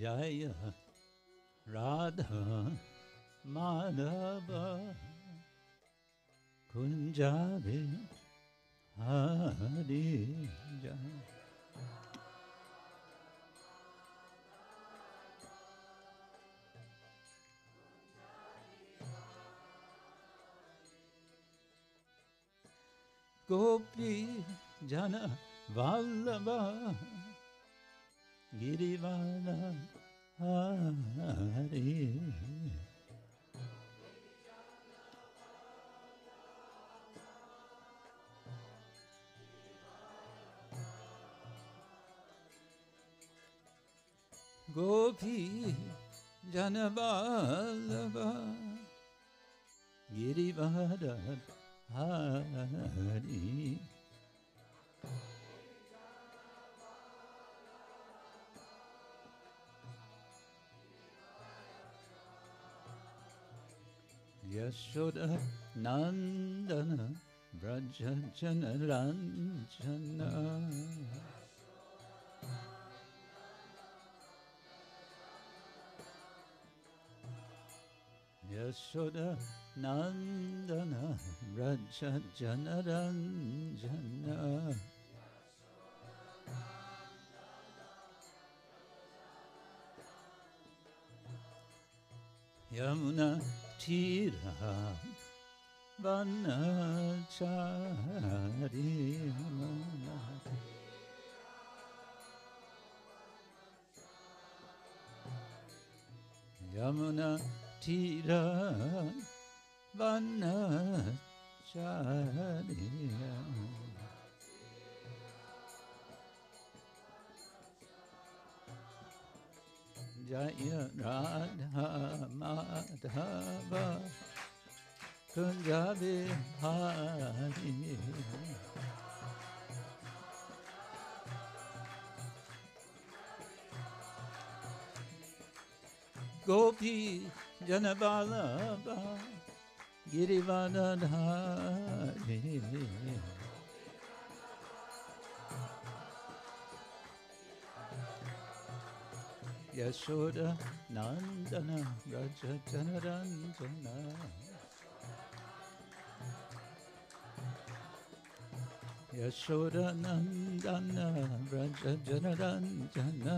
Jaya Radha Madhava Kunjabi Hari Jaya. Gopi Jana Vallabha Girivara Hari. Gopi Jana Vallabha Girivara Hari. Yashoda Nandana Vraja Jana Ranjana. Yashoda Nandana Vraja Jana Ranjana. Yamuna Tira Vanachari. Yamuna Tira Vanachari. Jaya Radha Madhava Kunjabi Hari. Gopi Janavalabha Girivadadhari. Yashoda Nandana Raja Janaranjana. Yashoda Nandana Raja Janaranjana.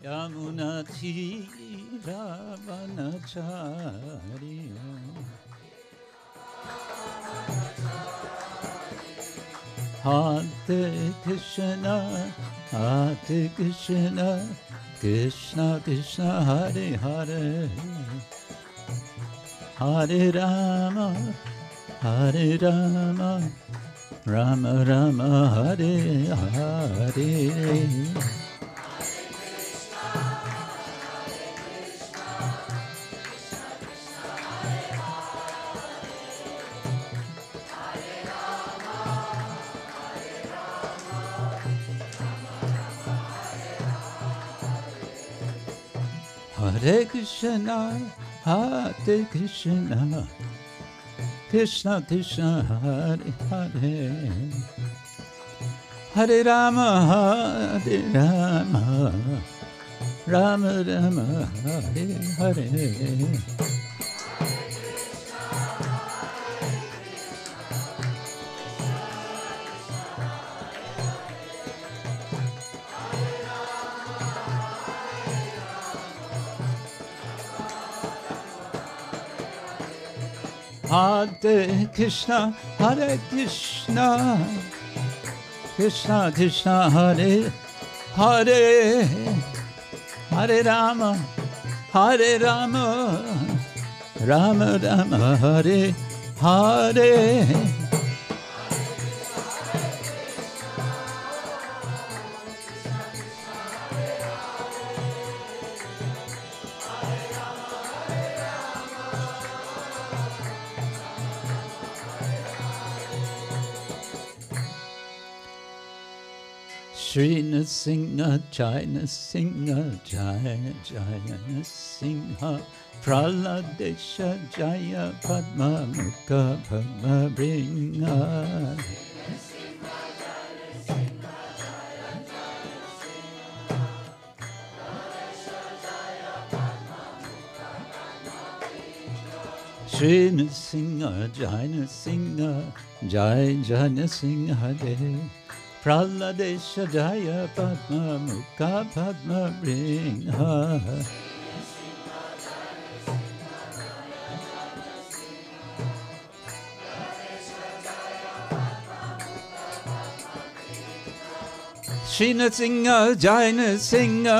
Yamuna Tira Vanachari. Hare Krishna, Hare Krishna, Krishna Krishna, Hare Hare, Hare Rama, Hare Rama, Rama Rama, Hare Hare. Hare Krishna, Hare Krishna, Krishna Krishna, Hare Hare, Hare Rama, Hare Rama, Rama Rama, Hare Hare. Hare Krishna, Hare Krishna, Krishna Krishna, Hare Hare, Hare Rama, Hare Rama, Rama Rama, Hare Hare. Shri Nrsimha Jai Nrsimha Jai Jai Nrsimha Praladesha Jaya Padma Mukha Padma Bringa. Shri Nrsimha Jai Nrsimha Jai Jai Nrsimha Dev Praladesha Jaya Padma Mukha Padma Bringha Shri Nrsimha Jai Nrsimha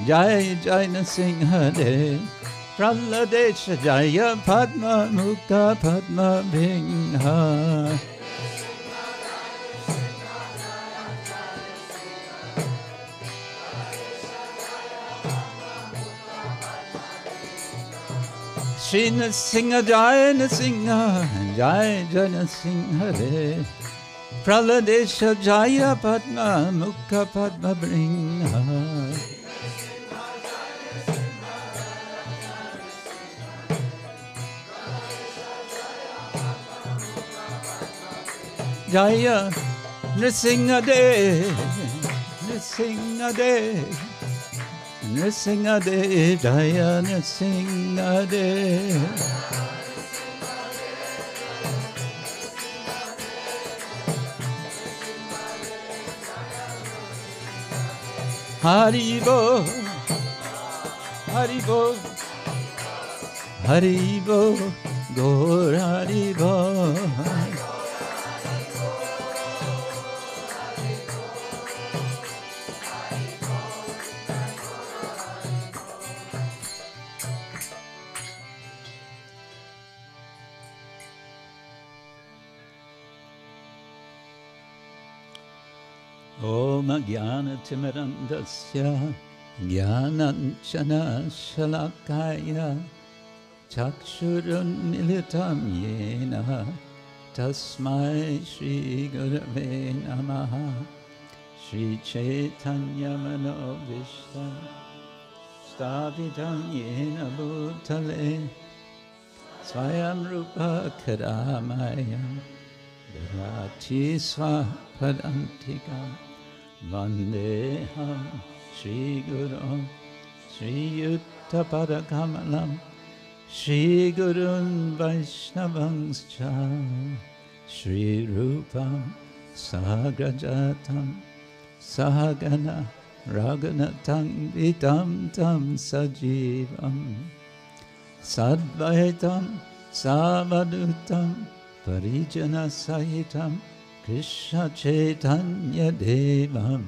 Jai Jai Nrsimha Dev Praladesha Jaya Padma Mukha Padma Bringha Shri Nrsimha Jai Nrsimha Jai Jai Nrsimha Dev Praladesha Jaya Padma Mukha Padma Bringha Jaya Nrsimha Dev Nrsimha Dev Nrsimha Dev Jaya Nrsimha Dev Haribo Haribo Haribo Gaur Haribo Om Jnana-timirandasya Jnananjana Shalakaya Chakshurunmilitam Yena Tasmai Shri Gurave Namaha Shri Chaitanya-manobhishtam Stavitam Yena Bhutale Swayam Rupa Karamayam Dharati Swapadantika Vandeham Shri Guru Shri Yuttapadakammalam Shri Gurun Vaishnavangscha Shri Rupam Sagrajatam Sahagana Raghunatam Vitam Tam Sajivam Sadvaitam Savadutam Parijana Sahitam Krishna Chaitanya Devam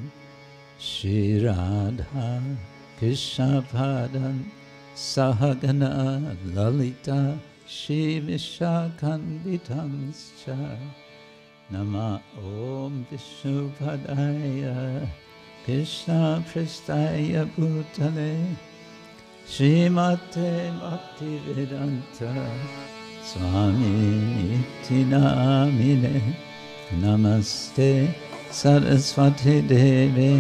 Shri Radha Krishna Padan Sahagana Lalita Shri Vishakhanvitamscha Nama Om Vishnupadaya Krishna Prestaya Bhutale Srimate Bhakti-vedanta Swami Nityanamine Namaste Saraswati Deve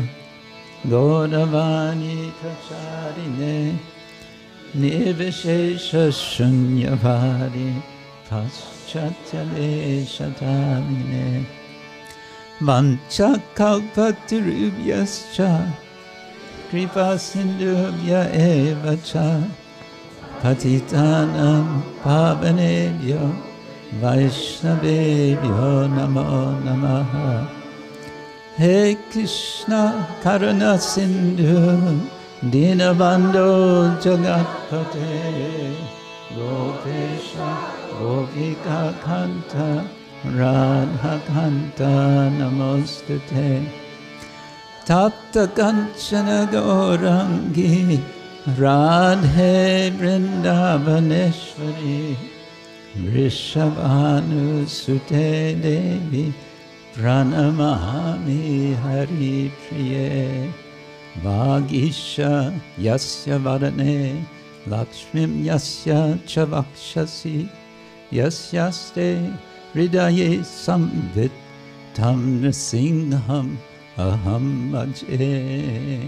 Gauravani Pracharine Nirvishesha Shunyavadi Paschatya Shatamine Vancha Kalpatirubhyascha Kripa Sindhubhya Evacha Patitanam Pavanebhyo Vaishnavebhyo Namo Namaha He Krishna Karuna Sindhu Dinabandho Jagatpate Gopesha Gopika Kanta Radha Kanta Namostute Tapta Kanchana Gaurangi Radhe Vrindavaneshwari Vrishabhanu Sute Devi Pranamahami Hari Priye Vagisha Yasya Varane Lakshmim Yasya Chavakshasi Yasyaste Hridaye Samvit Tam Nrsingham Aham Bhaje.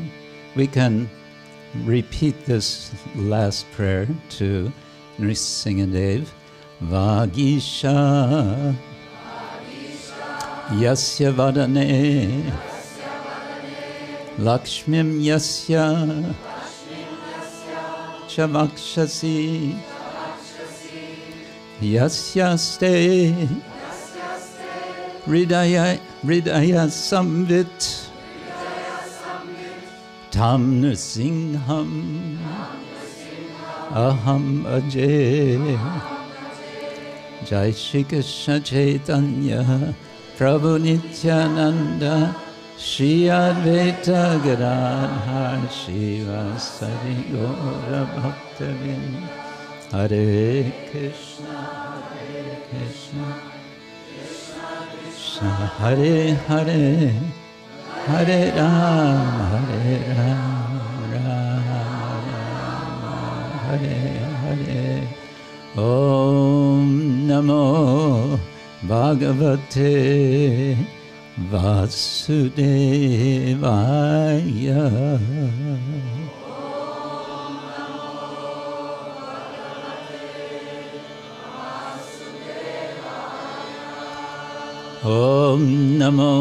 We can repeat this last prayer to Nrsimhadev. Vagisha Yasya Vadane Lakshmim Yasya Chavakshasi Yasyaste Hridaya Samvit Tam Nrsingham Aham Ajay. Jai Shri Krishna Chaitanya Prabhu Nityananda Shri Advaita Gadadhar Shivasari Gaura Bhaktavinda. Hare Krishna, Krishna Krishna, Hare Hare, Hare Rama, Rama Hare Hare. Om Namo Bhagavate Vasudevaya. Om Namo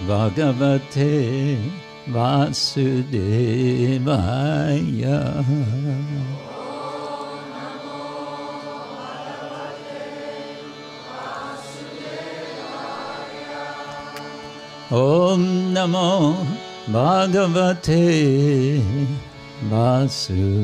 Bhagavate Vasudevaya. Om Namo Bhagavate Vasudevaya.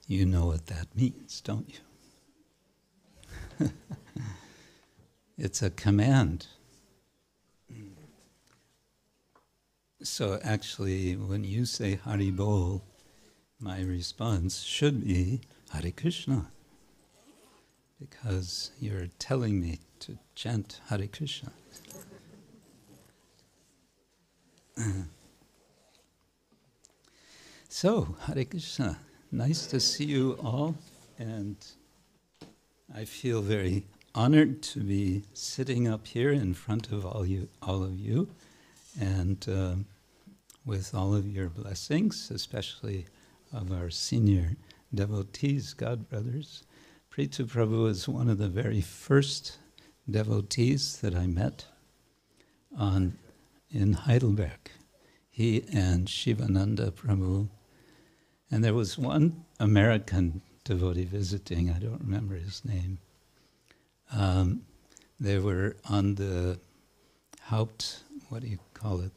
You know what that means, don't you? It's a command. So actually, when you say Hari Bol, my response should be Hare Krishna, because you're telling me to chant Hare Krishna. So, Hare Krishna. Nice to see you all, and I feel very honored to be sitting up here in front of all of you, and with all of your blessings, especially of our senior devotees, God brothers. Prithu Prabhu is one of the very first devotees that I met in Heidelberg. He and Shivananda Prabhu. And there was one American devotee visiting, I don't remember his name. They were on the what do you call it?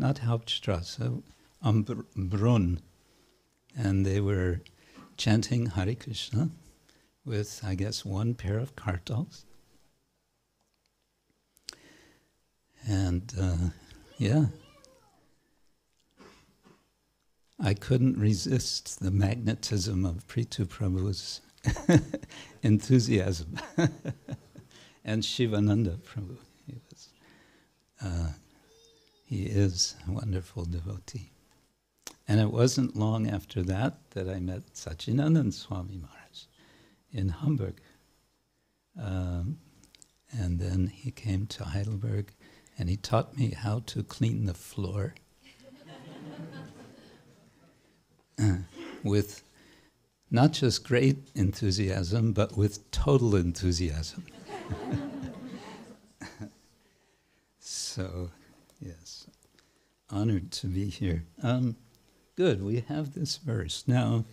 Not Hauptstrasse, Brunn. And they were chanting Hare Krishna with, I guess, one pair of kartals. And yeah. I couldn't resist the magnetism of Prithu Prabhu's enthusiasm. And Shivananda Prabhu. He is a wonderful devotee. And it wasn't long after that I met Satchidananda Swami Maharaj in Hamburg. And then he came to Heidelberg and he taught me how to clean the floor. With not just great enthusiasm, but with total enthusiasm. So, yes, honored to be here. Good, we have this verse. Now,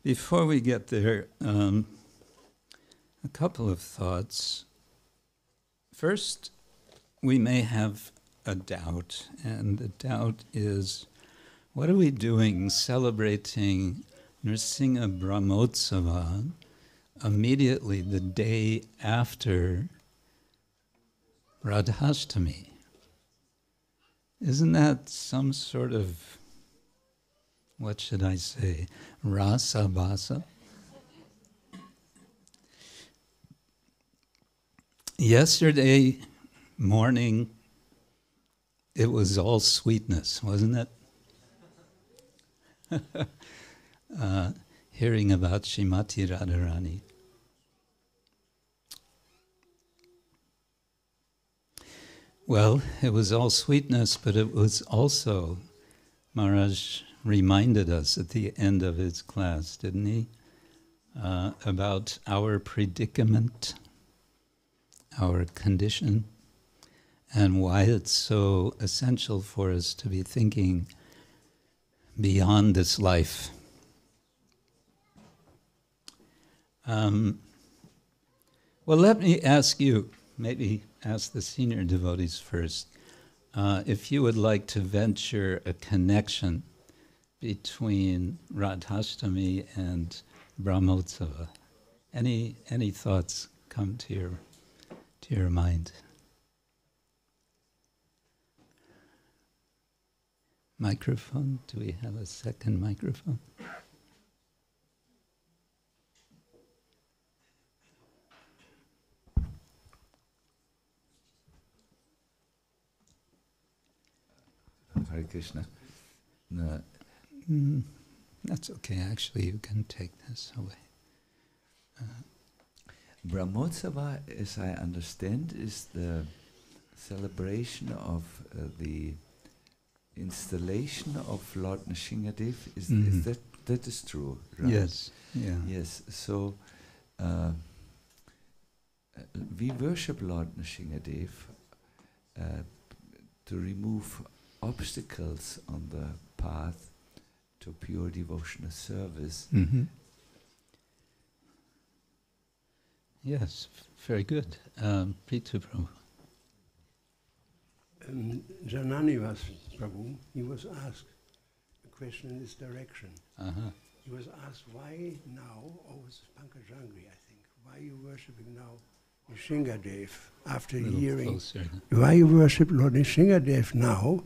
before we get there, a couple of thoughts. First, we may have a doubt, and the doubt is, what are we doing celebrating Nrsimha Brahmotsava immediately the day after Radhashtami? Isn't that some sort of, what should I say, rasa basa? Yesterday morning, it was all sweetness, wasn't it? hearing about Srimati Radharani. Well, it was all sweetness, but it was also, Maharaj reminded us at the end of his class, didn't he? About our predicament, our condition, and why it's so essential for us to be thinking beyond this life. Well, let me ask you, maybe ask the senior devotees first, if you would like to venture a connection between Radhashtami and Brahmotsava. Any thoughts come to your mind? Microphone? Do we have a second microphone? Hare Krishna. No. That's okay, actually you can take this away. Brahmotsava, as I understand, is the celebration of the installation of Lord Nrsimhadev. Is that is true, right? Yes. Yeah. Yes. So we worship Lord Nrsimhadev to remove obstacles on the path to pure devotional service. Mm-hmm. Yes, very good. Prithu Prabhu. Janani was Prabhu. He was asked a question in this direction. He was asked, why now, it was Pankajangri, I think, why are you worshipping now Nrsimhadev after hearing, why you worship Lord Nrsimhadev now,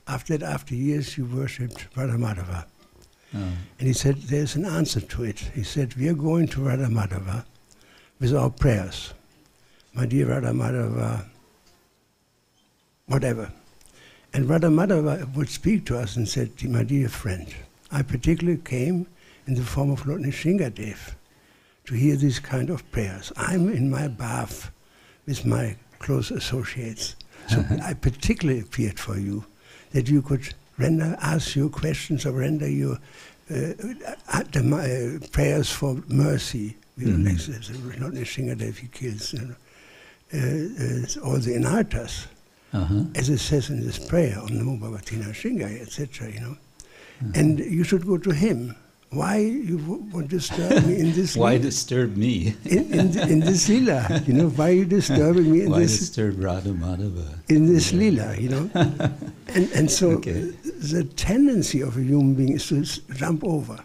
after years you worshipped Radha-Madhava. And he said, there's an answer to it. He said, we are going to Radha-Madhava with our prayers. My dear Radha-Madhava, whatever. And Radha-Madhava would speak to us and said, my dear friend, I particularly came in the form of Lord Nrsimhadev to hear these kind of prayers. I'm in my bath with my close associates. So I particularly appeared for you, that you could ask your questions or render your prayers for mercy. Not Nrsimhadev, he kills all the anarthas, as it says in this prayer, Om Namo Bhagavate Nrsimhaya, etc. And you should go to him. Why you would disturb me in this? Why disturb me in this lila? Why are you disturbing me in why this? Why disturb Radha-Madhava in this lila? And so the tendency of a human being is to jump over.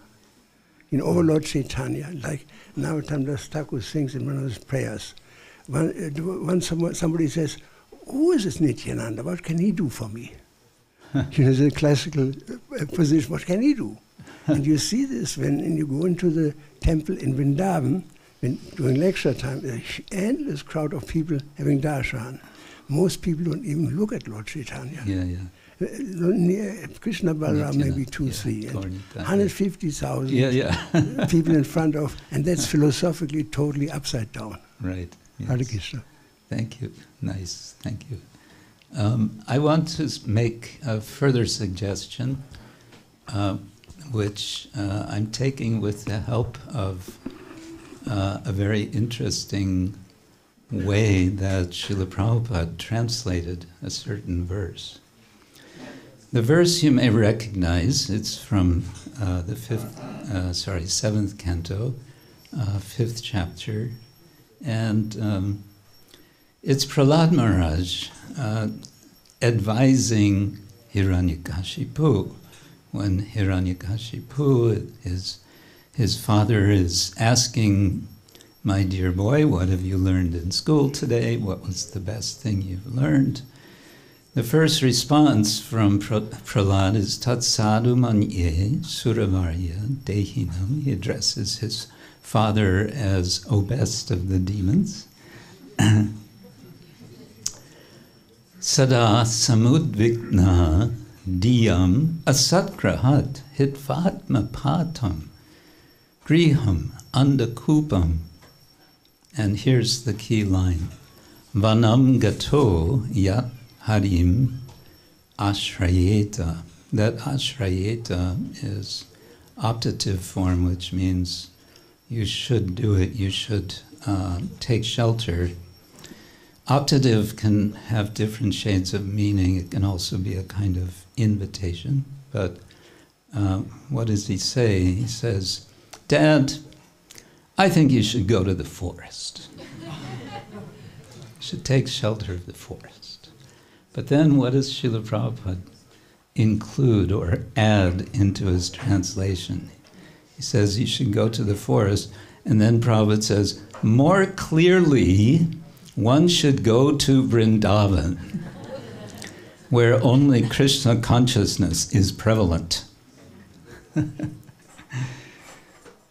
Over Lord Chaitanya, like Narottam Das Thakur sings in one of his prayers. Somebody says, "Who is this Nityananda? What can he do for me?" The classical position. What can he do? And you see this when you go into the temple in Vrindavan, during lecture time, an endless crowd of people having darshan. Most people don't even look at Lord Chaitanya. Krishna Balaram maybe 2-3, and 150,000 people in front of, and that's philosophically totally upside down. Right. Yes. Hare Krishna. Thank you. Nice. Thank you. I want to make a further suggestion, which I'm taking with the help of a very interesting way that Srila Prabhupada translated a certain verse. The verse you may recognize. It's from the 7th canto, 5th chapter, and it's Prahlad Maharaj advising Hiranyakashipu. When Hiranyakashipu, his father is asking, my dear boy, what have you learned in school today? What was the best thing you've learned? The first response from Prahlad is Tat sadhu manye suravarya dehinam. He addresses his father as, O best of the demons. Sada griham andakupam. And here's the key line. Vanam gato yat harim ashrayeta. That ashrayeta is optative form, which means you should do it, you should take shelter. Optative can have different shades of meaning. It can also be a kind of invitation. But what does he say? He says, Dad, I think you should go to the forest. You should take shelter of the forest. But then what does Srila Prabhupada include or add into his translation? He says you should go to the forest, and then Prabhupada says, more clearly, one should go to Vrindavan, where only Krishna consciousness is prevalent.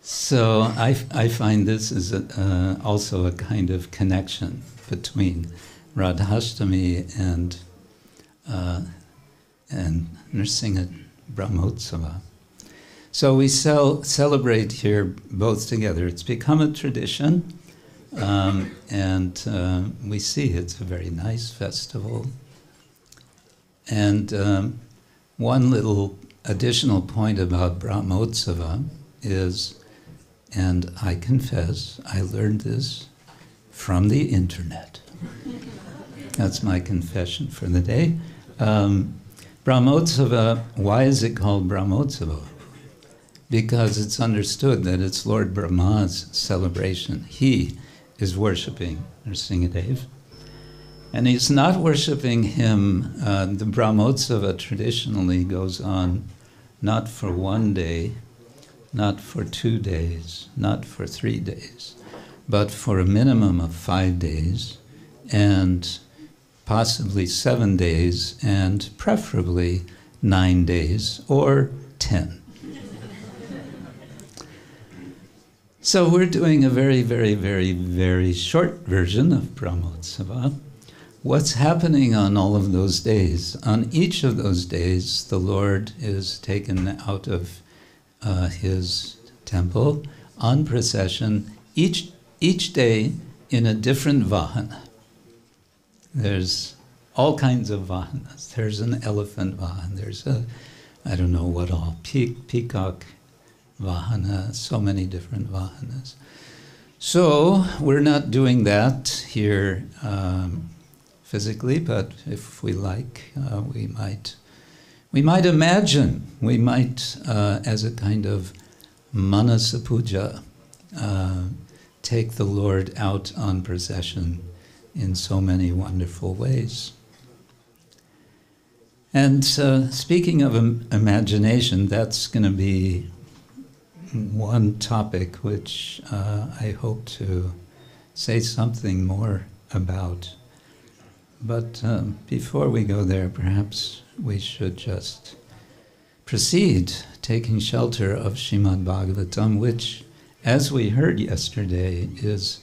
So I find this is also a kind of connection between Radhashtami and Nrsimha Brahmotsava. So we celebrate here both together. It's become a tradition, and we see it's a very nice festival. And one little additional point about Brahmotsava is, and I confess, I learned this from the internet. That's my confession for the day. Brahmotsava, why is it called Brahmotsava? Because it's understood that it's Lord Brahma's celebration. He is worshipping Nrsimhadev. And he's not worshipping him. The Brahmotsava traditionally goes on not for 1 day, not for 2 days, not for 3 days, but for a minimum of 5 days, and possibly 7 days, and preferably 9 days, or 10. So we're doing a very, very, very, very short version of Brahmotsava. What's happening on all of those days? On each of those days, the Lord is taken out of his temple on procession, each day in a different vahana. There's all kinds of vahanas. There's an elephant vahana. There's a, I don't know what all, peacock vahana, so many different vahanas. So we're not doing that here physically, but if we like, we might imagine, we might, as a kind of manasa puja, take the Lord out on procession in so many wonderful ways. And speaking of imagination, that's going to be one topic which I hope to say something more about. But before we go there, perhaps we should just proceed taking shelter of Śrīmān Bhagavatam, which, as we heard yesterday, is,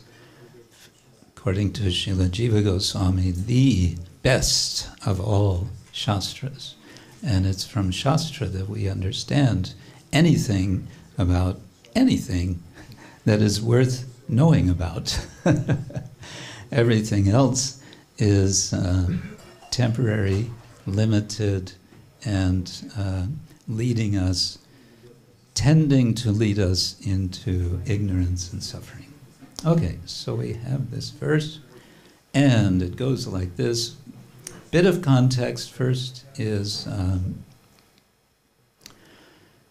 according to Srila Jiva Goswami, the best of all Shastras. And it's from Shastra that we understand anything about anything that is worth knowing about. Everything else is temporary, limited, and leading us, tending to lead us into ignorance and suffering. Okay, so we have this verse, and it goes like this. Bit of context first is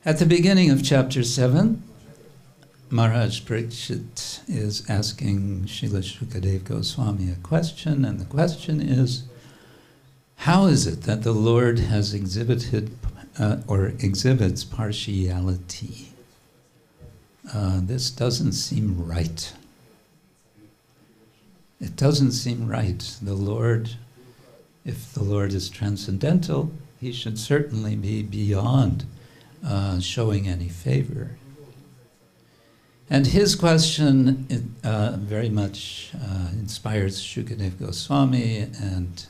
at the beginning of chapter 7, Maharaj Parikshit is asking Srila Shukadev Goswami a question, and the question is, how is it that the Lord has exhibited or exhibits partiality? This doesn't seem right. It doesn't seem right. The Lord, if the Lord is transcendental, he should certainly be beyond showing any favor. And his question very much inspires Shukadev Goswami, and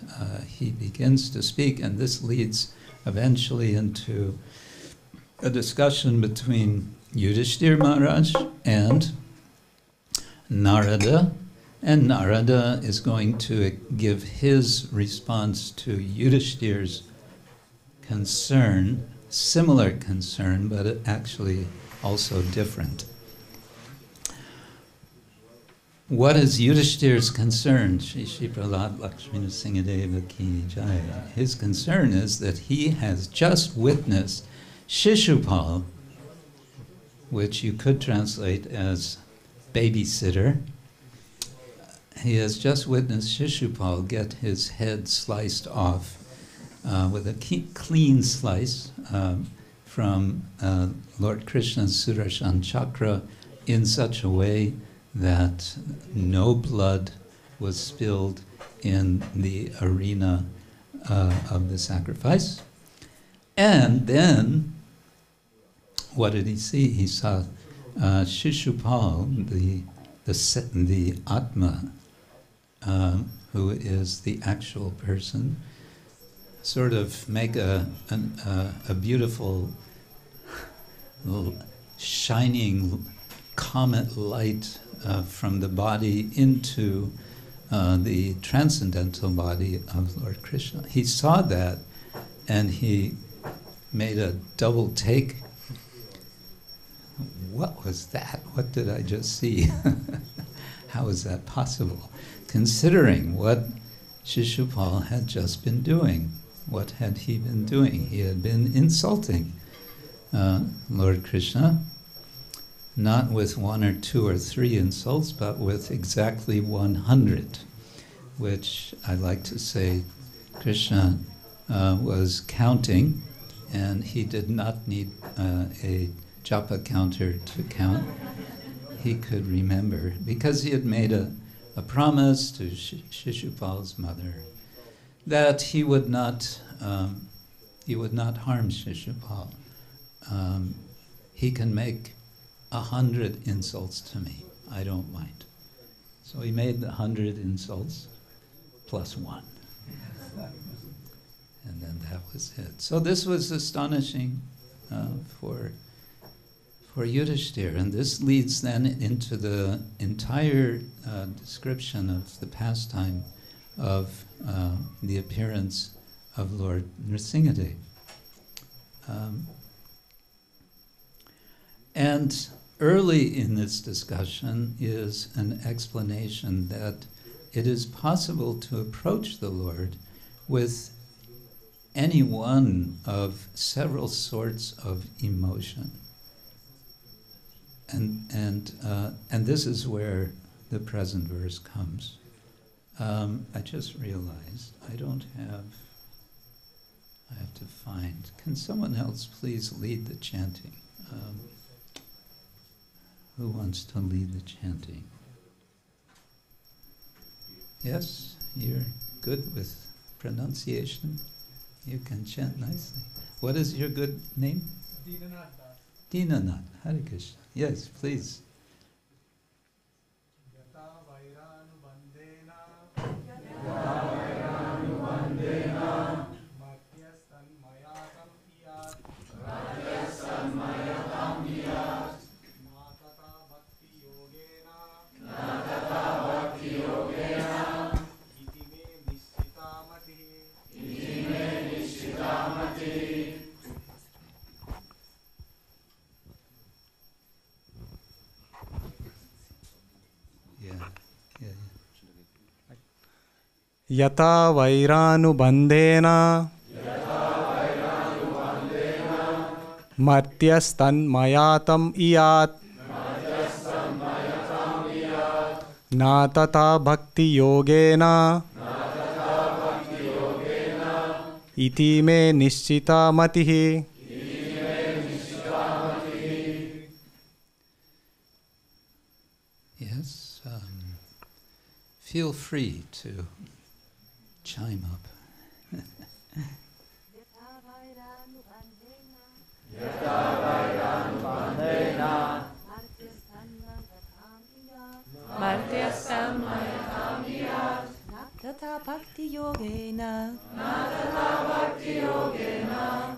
he begins to speak, and this leads eventually into a discussion between Yudhishthira Maharaj and Narada, and Narada is going to give his response to Yudhishthira's concern, similar concern, but actually also different. What is Yudhishthira's concern? Śiśupāla Lakshmana Singadeva Ki Jaya. His concern is that he has just witnessed Śiśupāla, which you could translate as babysitter. He has just witnessed Śiśupāla get his head sliced off with a clean slice from Lord Krishna's Sudarshan Chakra in such a way that no blood was spilled in the arena of the sacrifice. And then, what did he see? He saw Śiśupāla, the Atma, who is the actual person, sort of make a beautiful shining comet light from the body into the transcendental body of Lord Krishna. He saw that and he made a double take. What was that? What did I just see? How is that possible? Considering what Śiśupāla had just been doing. What had he been doing? He had been insulting Lord Krishna, not with 1 or 2 or 3 insults, but with exactly 100, which I like to say Krishna was counting, and he did not need a japa counter to count. He could remember, because he had made a promise to Śiśupāla's mother that he would not harm Śiśupāla. He can make 100 insults to me. I don't mind. So he made the 100 insults plus 1. And then that was it. So this was astonishing for Yudhishthira. And this leads then into the entire description of the pastime of the appearance of Lord Nrsimhadev. And early in this discussion is an explanation that it is possible to approach the Lord with any one of several sorts of emotion. And this is where the present verse comes. I just realized I have to find. Can someone else please lead the chanting? Who wants to lead the chanting? Yes, you're good with pronunciation. You can chant nicely. What is your good name? Dinanath. Hare Krishna. Yes, please. Yathā vaira-anubandhena martyas tan-mayatām iyāt natatā bhakti-yogena iti me niścitā matiḥ. Yathā vaira-anubandhena martyas tan-mayatām iyāt natatā bhakti-yogena iti me niścitā matiḥ. Yes, feel free to chime up. martyas tan-mayatām natatā bhakti-yogena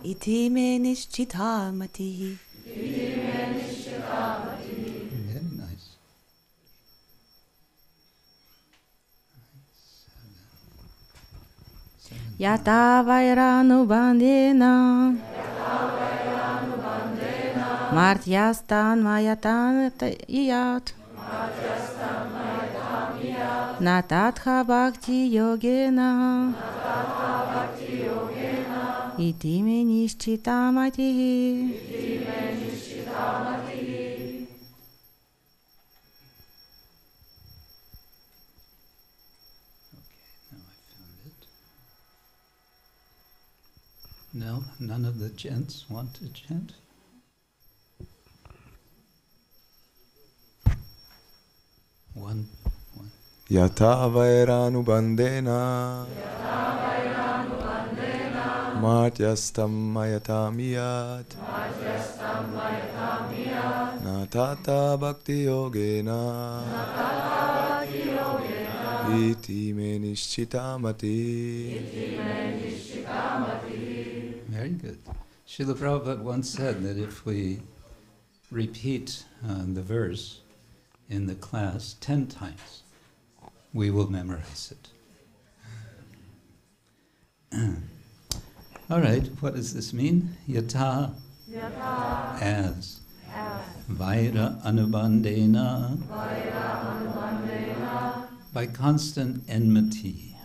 iti me niścitā matiḥ. yathā vaira-anubandhena martyas tan-mayatām iyāt na tathā bhakti-yogena itime niścitā matiḥ. No, none of the gents want to chant? One. Yathā vaira-anubandhena martyas tan-mayatām iyāt na tathā bhakti-yogena itime niścitā Very good. Srila Prabhupada once said that if we repeat the verse in the class 10 times, we will memorize it. All right, what does this mean? Yathā, as. Vaira-anubandhena, by constant enmity.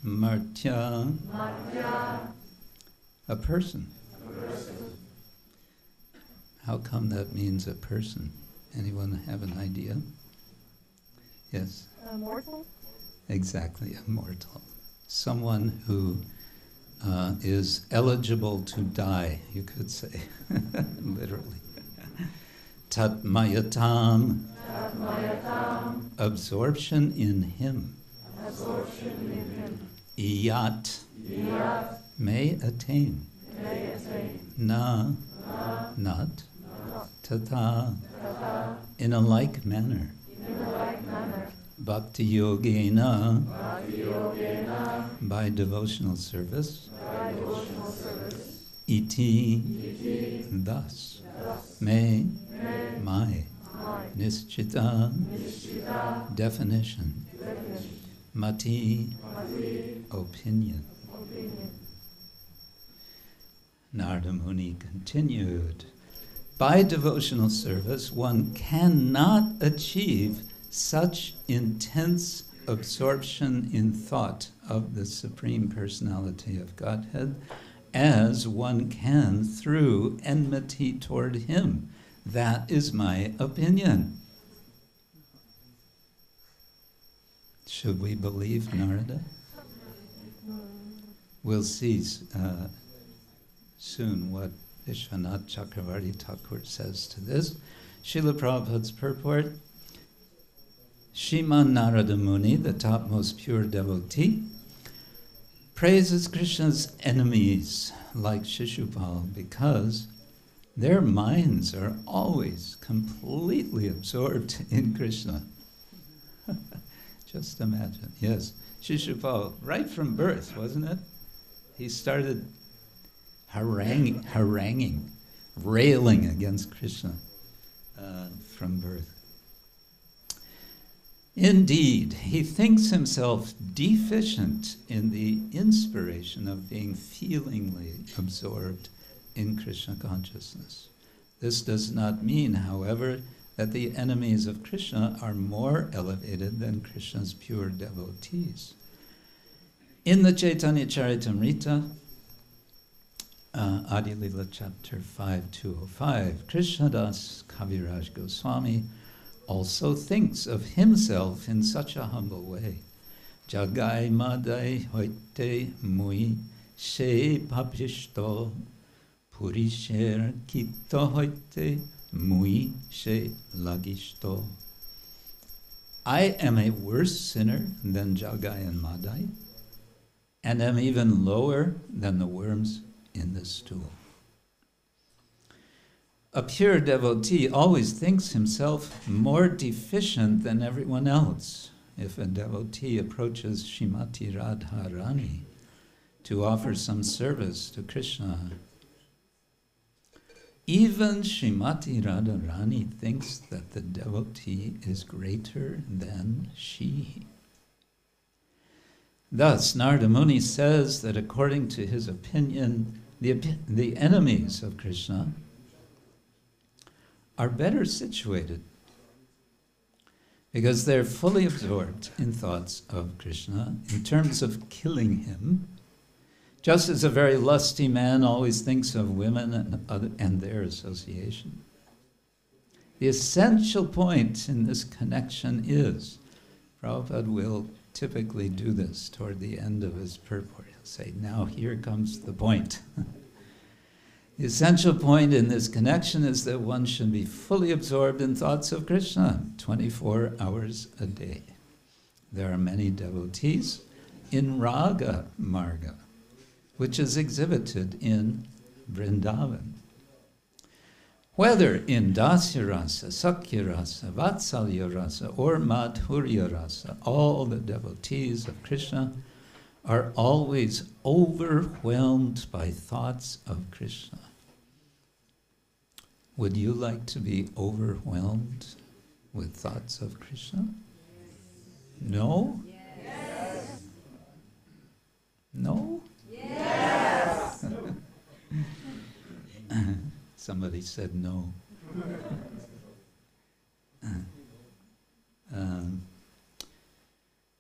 Martyas, a person. How come that means a person? Anyone have an idea? Yes? A mortal? Exactly, a mortal. Someone who is eligible to die, you could say, literally. Tat-mayatām, absorption in him. Iyāt, may attain. Na, not. Tathā, in a like manner. Bhakti-yogena, by devotional service. Iti, thus. May, my. Niścitā, definition. Matiḥ, opinion. Narada Muni continued, by devotional service one cannot achieve such intense absorption in thought of the Supreme Personality of Godhead as one can through enmity toward him. That is my opinion. Should we believe Narada? We'll see soon what Vishwanath Chakravarti Thakur says to this. Srila Prabhupada's purport. Śrīmān Nārada Muni, the topmost pure devotee, praises Krishna's enemies like Śiśupāla because their minds are always completely absorbed in Krishna. Just imagine. Yes, Śiśupāla, right from birth, wasn't it? He started haranguing, railing against Krishna from birth. Indeed, he thinks himself deficient in the inspiration of being feelingly absorbed in Krishna consciousness. This does not mean, however, that the enemies of Krishna are more elevated than Krishna's pure devotees. In the Caitanya-caritāmṛta, Adi Lila chapter 5.205, Kṛṣṇadāsa Kavirāja Gosvāmī also thinks of himself in such a humble way. Jagai madai hoite mui she papishto purisher kito hoite mui she lagishto. I am a worse sinner than Jagai and Madai, and am even lower than the worms in the stool. A pure devotee always thinks himself more deficient than everyone else. If a devotee approaches Srimati Radharani to offer some service to Krishna, even Srimati Radharani thinks that the devotee is greater than she. Thus, Narada Muni says that according to his opinion, the enemies of Krishna are better situated because they're fully absorbed in thoughts of Krishna in terms of killing him, just as a very lusty man always thinks of women and their association. The essential point in this connection is, Prabhupada will typically do this toward the end of his purport. He'll say, now here comes the point. The essential point in this connection is that one should be fully absorbed in thoughts of Krishna 24 hours a day. There are many devotees in Raga Marga, which is exhibited in Vrindavan. Whether in Dasya Rasa, Sakya Rasa, Vatsalya Rasa, or Madhurya Rasa, all the devotees of Krishna are always overwhelmed by thoughts of Krishna. Would you like to be overwhelmed with thoughts of Krishna? No? Yes. No? Yes. Somebody said no.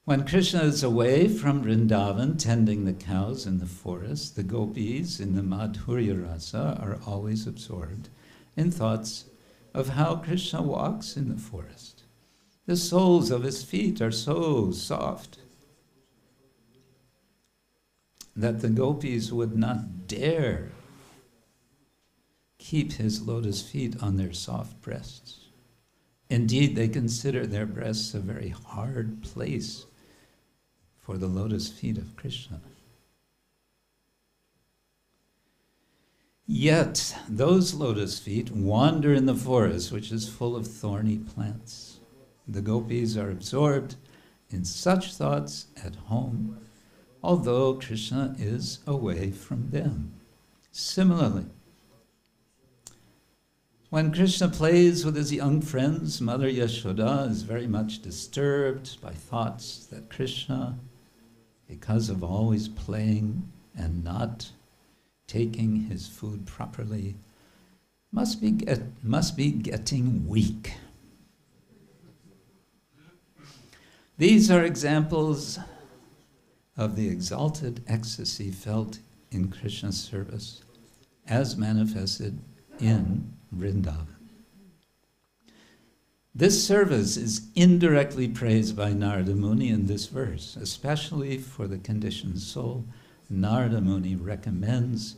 When Krishna is away from Vrindavan tending the cows in the forest, the gopis in the Madhurya Rasa are always absorbed in thoughts of how Krishna walks in the forest. The soles of his feet are so soft that the gopis would not dare keep his lotus feet on their soft breasts. Indeed, they consider their breasts a very hard place for the lotus feet of Krishna. Yet, those lotus feet wander in the forest, which is full of thorny plants. The gopis are absorbed in such thoughts at home, although Krishna is away from them. Similarly, when Krishna plays with his young friends, Mother Yashoda is very much disturbed by thoughts that Krishna, because of always playing and not taking his food properly, must be getting weak. These are examples of the exalted ecstasy felt in Krishna's service as manifested in Vrindavan. This service is indirectly praised by Narada Muni in this verse, especially for the conditioned soul. Narada Muni recommends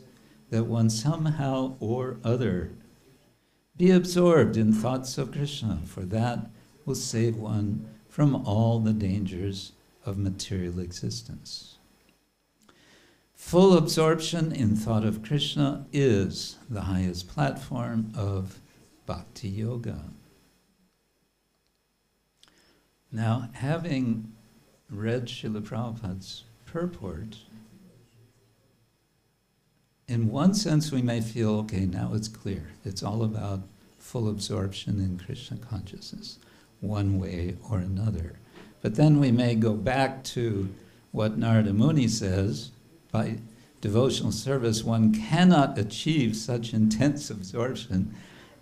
that one somehow or other be absorbed in thoughts of Krishna, for that will save one from all the dangers of material existence. Full absorption in thought of Krishna is the highest platform of bhakti yoga. Now, having read Srila Prabhupada's purport, in one sense we may feel, okay, now it's clear. It's all about full absorption in Krishna consciousness, one way or another. But then we may go back to what Narada Muni says, by devotional service, one cannot achieve such intense absorption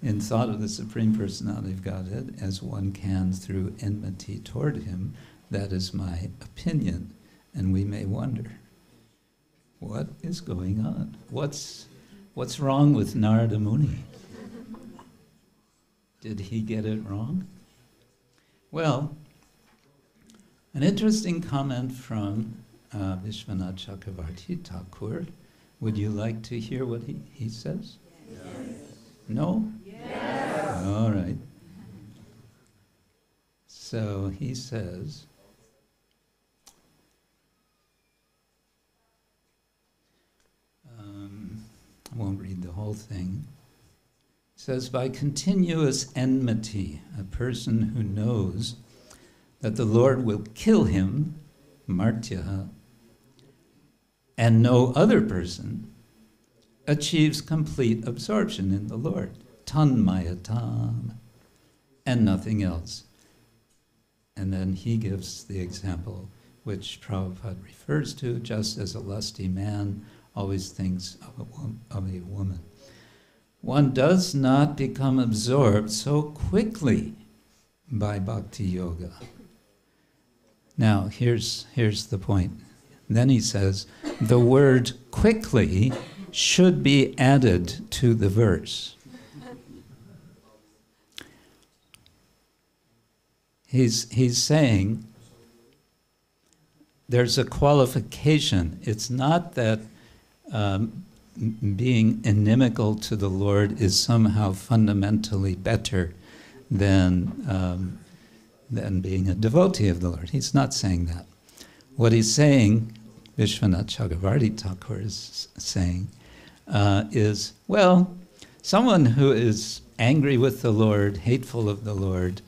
in thought of the Supreme Personality of Godhead as one can through enmity toward him. That is my opinion. And we may wonder, what is going on? What's wrong with Narada Muni? Did he get it wrong? Well, an interesting comment from Vishwanath Chakravarti Thakur. Would you like to hear what he says? Yes. No? Yes. All right. So he says, I won't read the whole thing. He says, by continuous enmity, a person who knows that the Lord will kill him, martyaḥ, and no other person achieves complete absorption in the Lord, tan-mayatām, and nothing else. And then he gives the example which Prabhupada refers to, just as a lusty man always thinks of a woman. One does not become absorbed so quickly by bhakti yoga. Now, here's the point. Then he says, the word quickly should be added to the verse. He's saying there's a qualification. It's not that being inimical to the Lord is somehow fundamentally better than being a devotee of the Lord. He's not saying that. What he's saying, Vishwanath Chakravarti Thakur is saying, is, well, someone who is angry with the Lord, hateful of the Lord,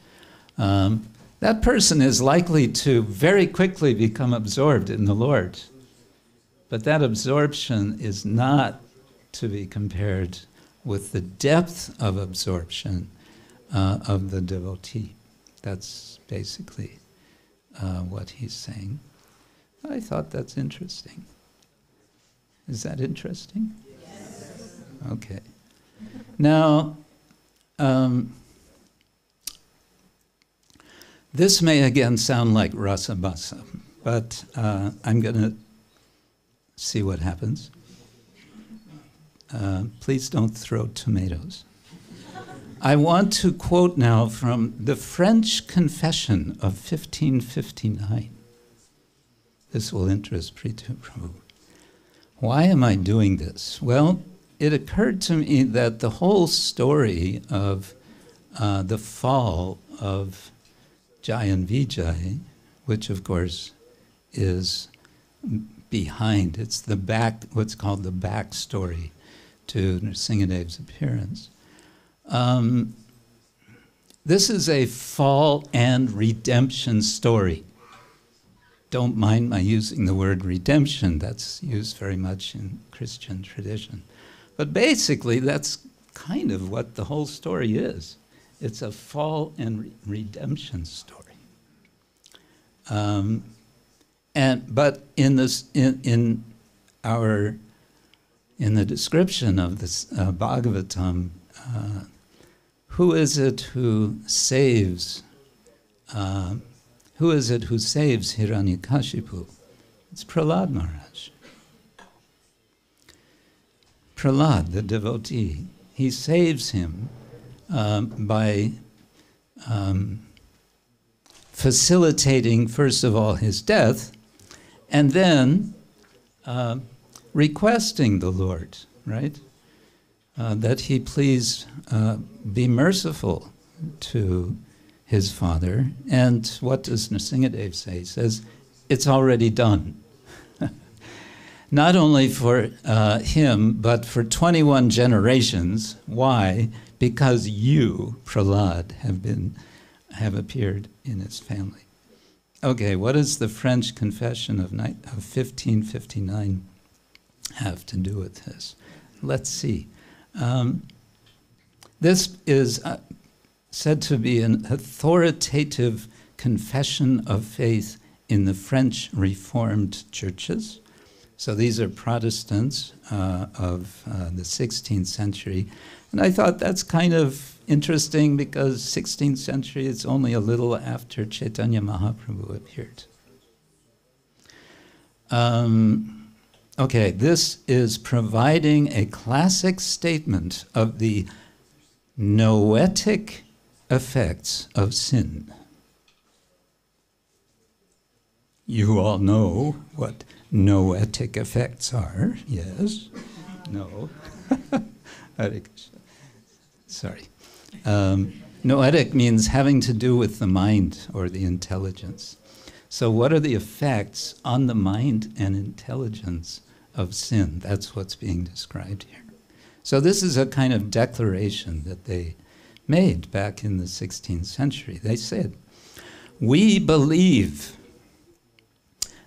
that person is likely to very quickly become absorbed in the Lord. But that absorption is not to be compared with the depth of absorption of the devotee. That's basically what he's saying. I thought that's interesting. Is that interesting? Yes. Okay. Now, this may again sound like rasa basa, but I'm going to see what happens. Please don't throw tomatoes. I want to quote now from the French Confession of 1559. This will interest Prithu Prabhu. Why am I doing this? Well, it occurred to me that the whole story of the fall of Jai and Vijay, which of course is behind, it's the back, what's called the backstory to Nrsingadev's appearance. This is a fall and redemption story. Don't mind my using the word redemption. That's used very much in Christian tradition. But basically, that's kind of what the whole story is. It's a fall and redemption story. But in the description of this Bhagavatam, who is it who saves? Who is it who saves Hiranyakashipu? It's Prahlad Maharaj. Prahlad, the devotee, he saves him by facilitating, first of all, his death, and then requesting the Lord, right? That he please be merciful to his father. And what does Nrsingadev say? He says, it's already done. Not only for him, but for 21 generations. Why? Because you, Prahlad, have appeared in his family. Okay, what does the French Confession of 1559 have to do with this? Let's see. This is said to be an authoritative confession of faith in the French Reformed churches. So these are Protestants of the 16th century. And I thought that's kind of interesting because 16th century is only a little after Chaitanya Mahaprabhu appeared. Okay, this is providing a classic statement of the noetic effects of sin. You all know what noetic effects are, yes? No. Sorry. Noetic means having to do with the mind or the intelligence. So what are the effects on the mind and intelligence of sin? That's what's being described here. So this is a kind of declaration that they made back in the 16th century. They said, we believe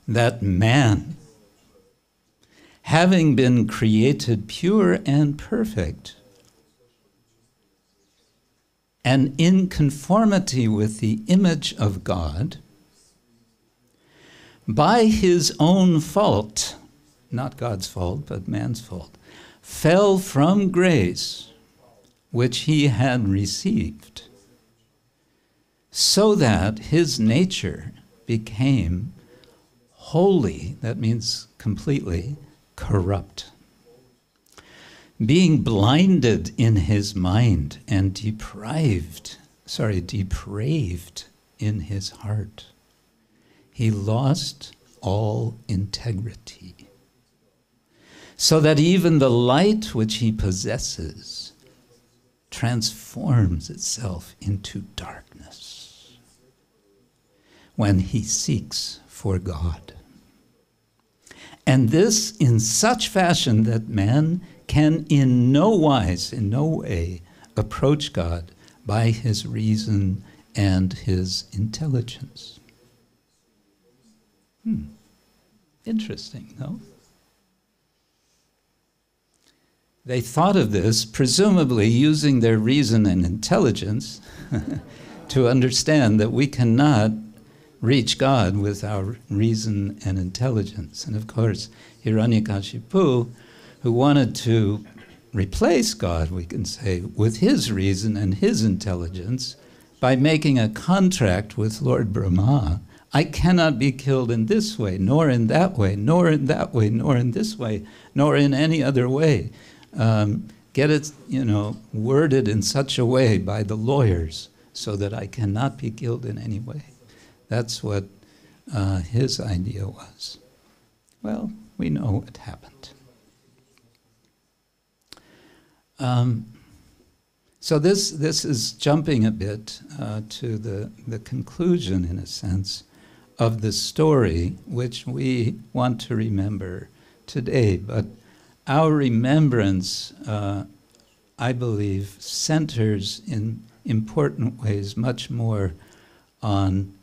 that man, having been created pure and perfect, and in conformity with the image of God, by his own fault, not God's fault, but man's fault, fell from grace which he had received, so that his nature became wholly, that means completely, corrupt, being blinded in his mind and depraved in his heart. He lost all integrity, so that even the light which he possesses transforms itself into darkness when he seeks for God. And this in such fashion that man can in no way approach God by his reason and his intelligence. Interesting, no? They thought of this, presumably using their reason and intelligence to understand that we cannot reach God with our reason and intelligence. And of course, Hiranyakashipu, who wanted to replace God, we can say, with his reason and his intelligence by making a contract with Lord Brahma. I cannot be killed in this way, nor in that way, nor in that way, nor in this way, nor in any other way. Get it, worded in such a way by the lawyers so that I cannot be killed in any way. That's what his idea was. Well, we know what happened. So this is jumping a bit to the conclusion, in a sense, of the story which we want to remember today. But our remembrance, I believe, centers in important ways much more on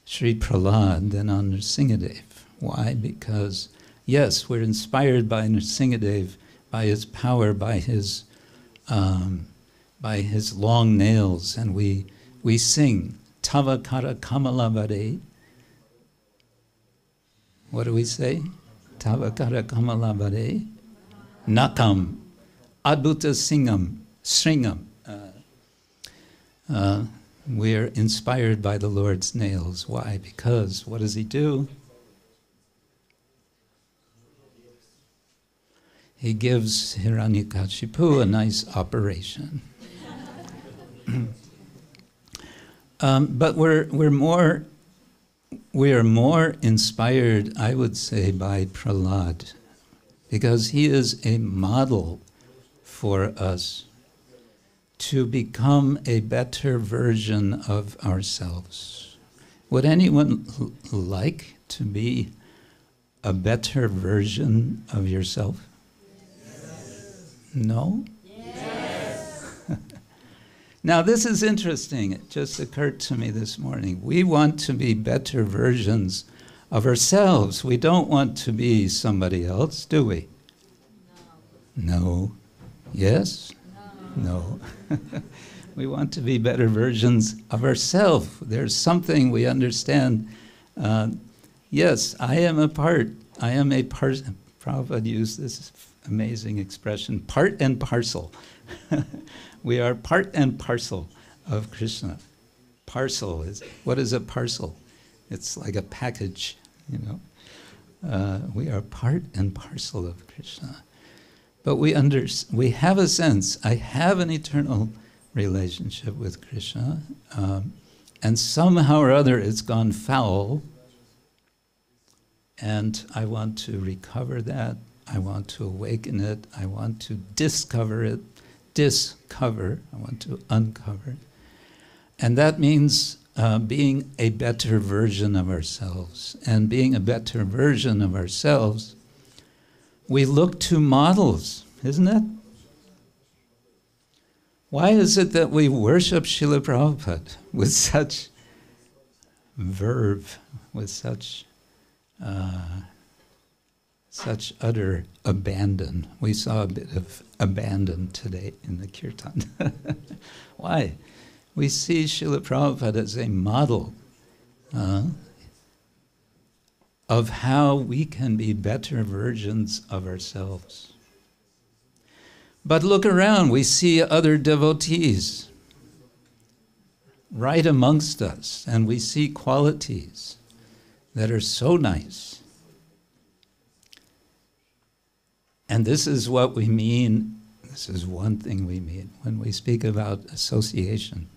Sri Prahlad than on Nrsingadev. Why? Because, yes, we're inspired by Nrsingadev, by his power, by his long nails, and we sing Tava Kara Kamala Vare. What do we say? Tava Kara Kamala Vare Nakam Adbhuta Sringam. We're inspired by the Lord's nails. Why? Because what does he do? He gives Hiranyakashipu a nice operation. But we're more inspired, I would say, by Prahlad, because he is a model for us to become a better version of ourselves. Would anyone like to be a better version of yourself? Yes. No? Yes. Now this is interesting. It just occurred to me this morning. We want to be better versions of ourselves. We don't want to be somebody else, do we? No. No. Yes? No. We want to be better versions of ourselves. There's something we understand. Yes, I am a part. Prabhupada used this amazing expression, part and parcel. We are part and parcel of Krishna. Parcel is, what is a parcel? It's like a package, We are part and parcel of Krishna. But we have a sense, I have an eternal relationship with Krishna, and somehow or other it's gone foul, and I want to recover that, I want to awaken it, I want to discover it, I want to uncover it. And that means being a better version of ourselves. And being a better version of ourselves, we look to models, isn't it? Why is it that we worship Srila Prabhupada with such verve, with such utter abandon? We saw a bit of abandon today in the Kirtan. Why? We see Srila Prabhupada as a model. of how we can be better versions of ourselves. But look around, we see other devotees right amongst us, and we see qualities that are so nice. And this is what we mean, this is one thing we mean when we speak about association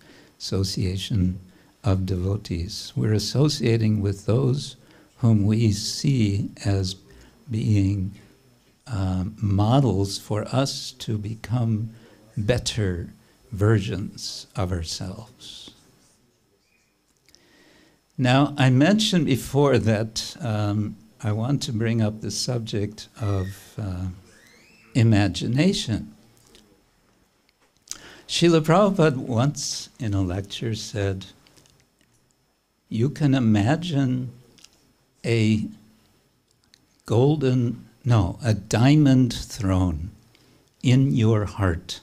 of devotees. We're associating with those whom we see as being models for us to become better versions of ourselves. Now, I mentioned before that I want to bring up the subject of imagination. Srila Prabhupada once in a lecture said, you can imagine a diamond throne in your heart.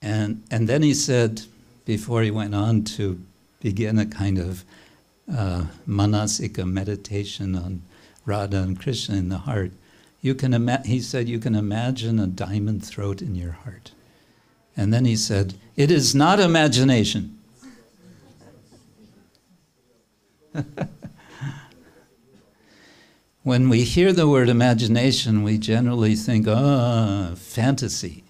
And then he said, before he went on to begin a kind of manasika meditation on Radha and Krishna in the heart, he said, you can imagine a diamond throat in your heart. And then he said, it is not imagination. When we hear the word imagination, we generally think, fantasy.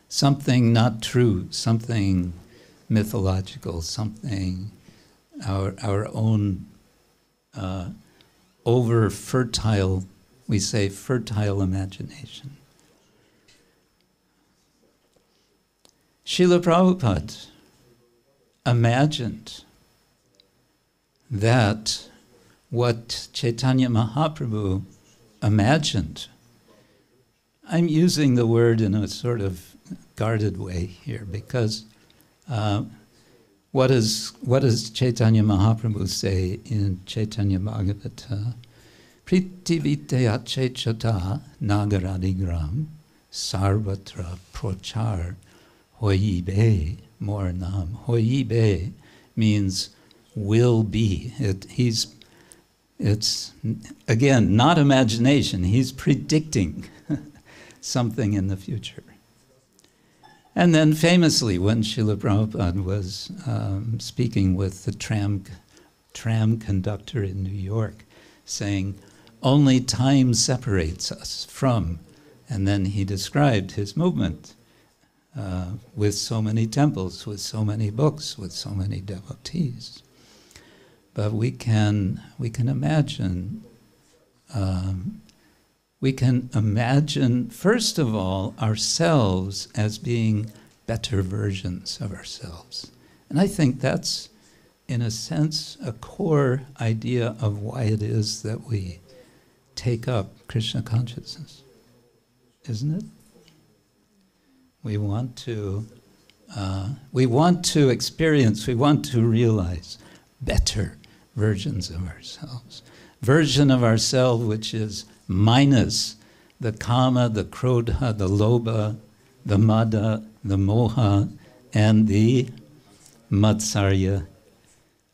Something not true, something mythological, something our own over-fertile, we say fertile imagination. Srila Prabhupada imagined that what Chaitanya Mahaprabhu imagined, I'm using the word in a sort of guarded way here, because what does Chaitanya Mahaprabhu say in Chaitanya Bhagavata? Prithivitayachechata nagaradigram sarvatra prochar hoyibe mornam. Hoyibe means will be. It's again not imagination. He's predicting something in the future. And then famously, when Srila Prabhupada was speaking with the tram conductor in New York, saying, only time separates us from, and then he described his movement with so many temples, with so many books, with so many devotees. But we can imagine, first of all, ourselves as being better versions of ourselves. And I think that's, in a sense, a core idea of why it is that we take up Krishna consciousness, isn't it? We want to experience, we want to realize better versions of ourselves. Version of ourselves which is minus the kama, the krodha, the lobha, the mada, the moha, and the matsarya.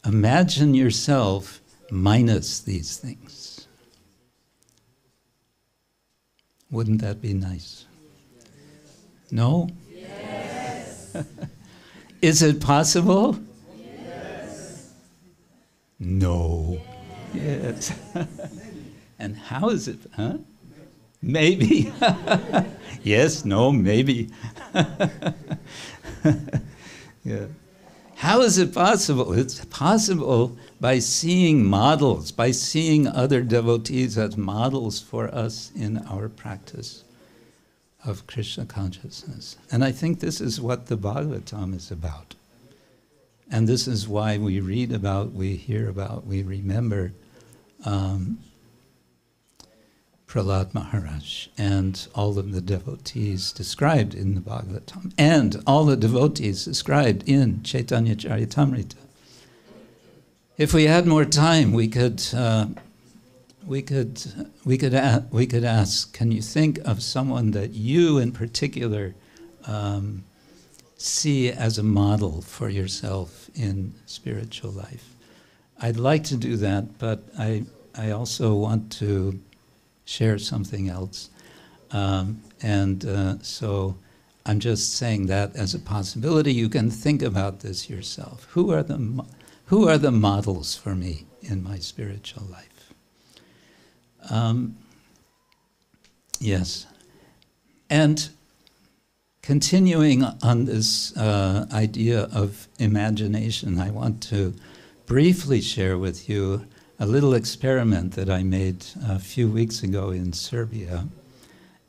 Imagine yourself minus these things. Wouldn't that be nice? No? Yes. Is it possible? Yes. No. Yes. And how is it? Huh? Maybe. Yes, no, maybe. Yeah. How is it possible? It's possible by seeing models, by seeing other devotees as models for us in our practice of Krishna consciousness. And I think this is what the Bhagavatam is about. And this is why we read about, we hear about, we remember Prahlad Maharaj and all of the devotees described in the Bhagavatam, and all the devotees described in Caitanya-caritāmṛta. If we had more time, we could ask, can you think of someone that you in particular see as a model for yourself in spiritual life. I'd like to do that, but I also want to share something else. So I'm just saying that as a possibility. You can think about this yourself. Who are the models for me in my spiritual life? Yes. And continuing on this idea of imagination, I want to briefly share with you a little experiment that I made a few weeks ago in Serbia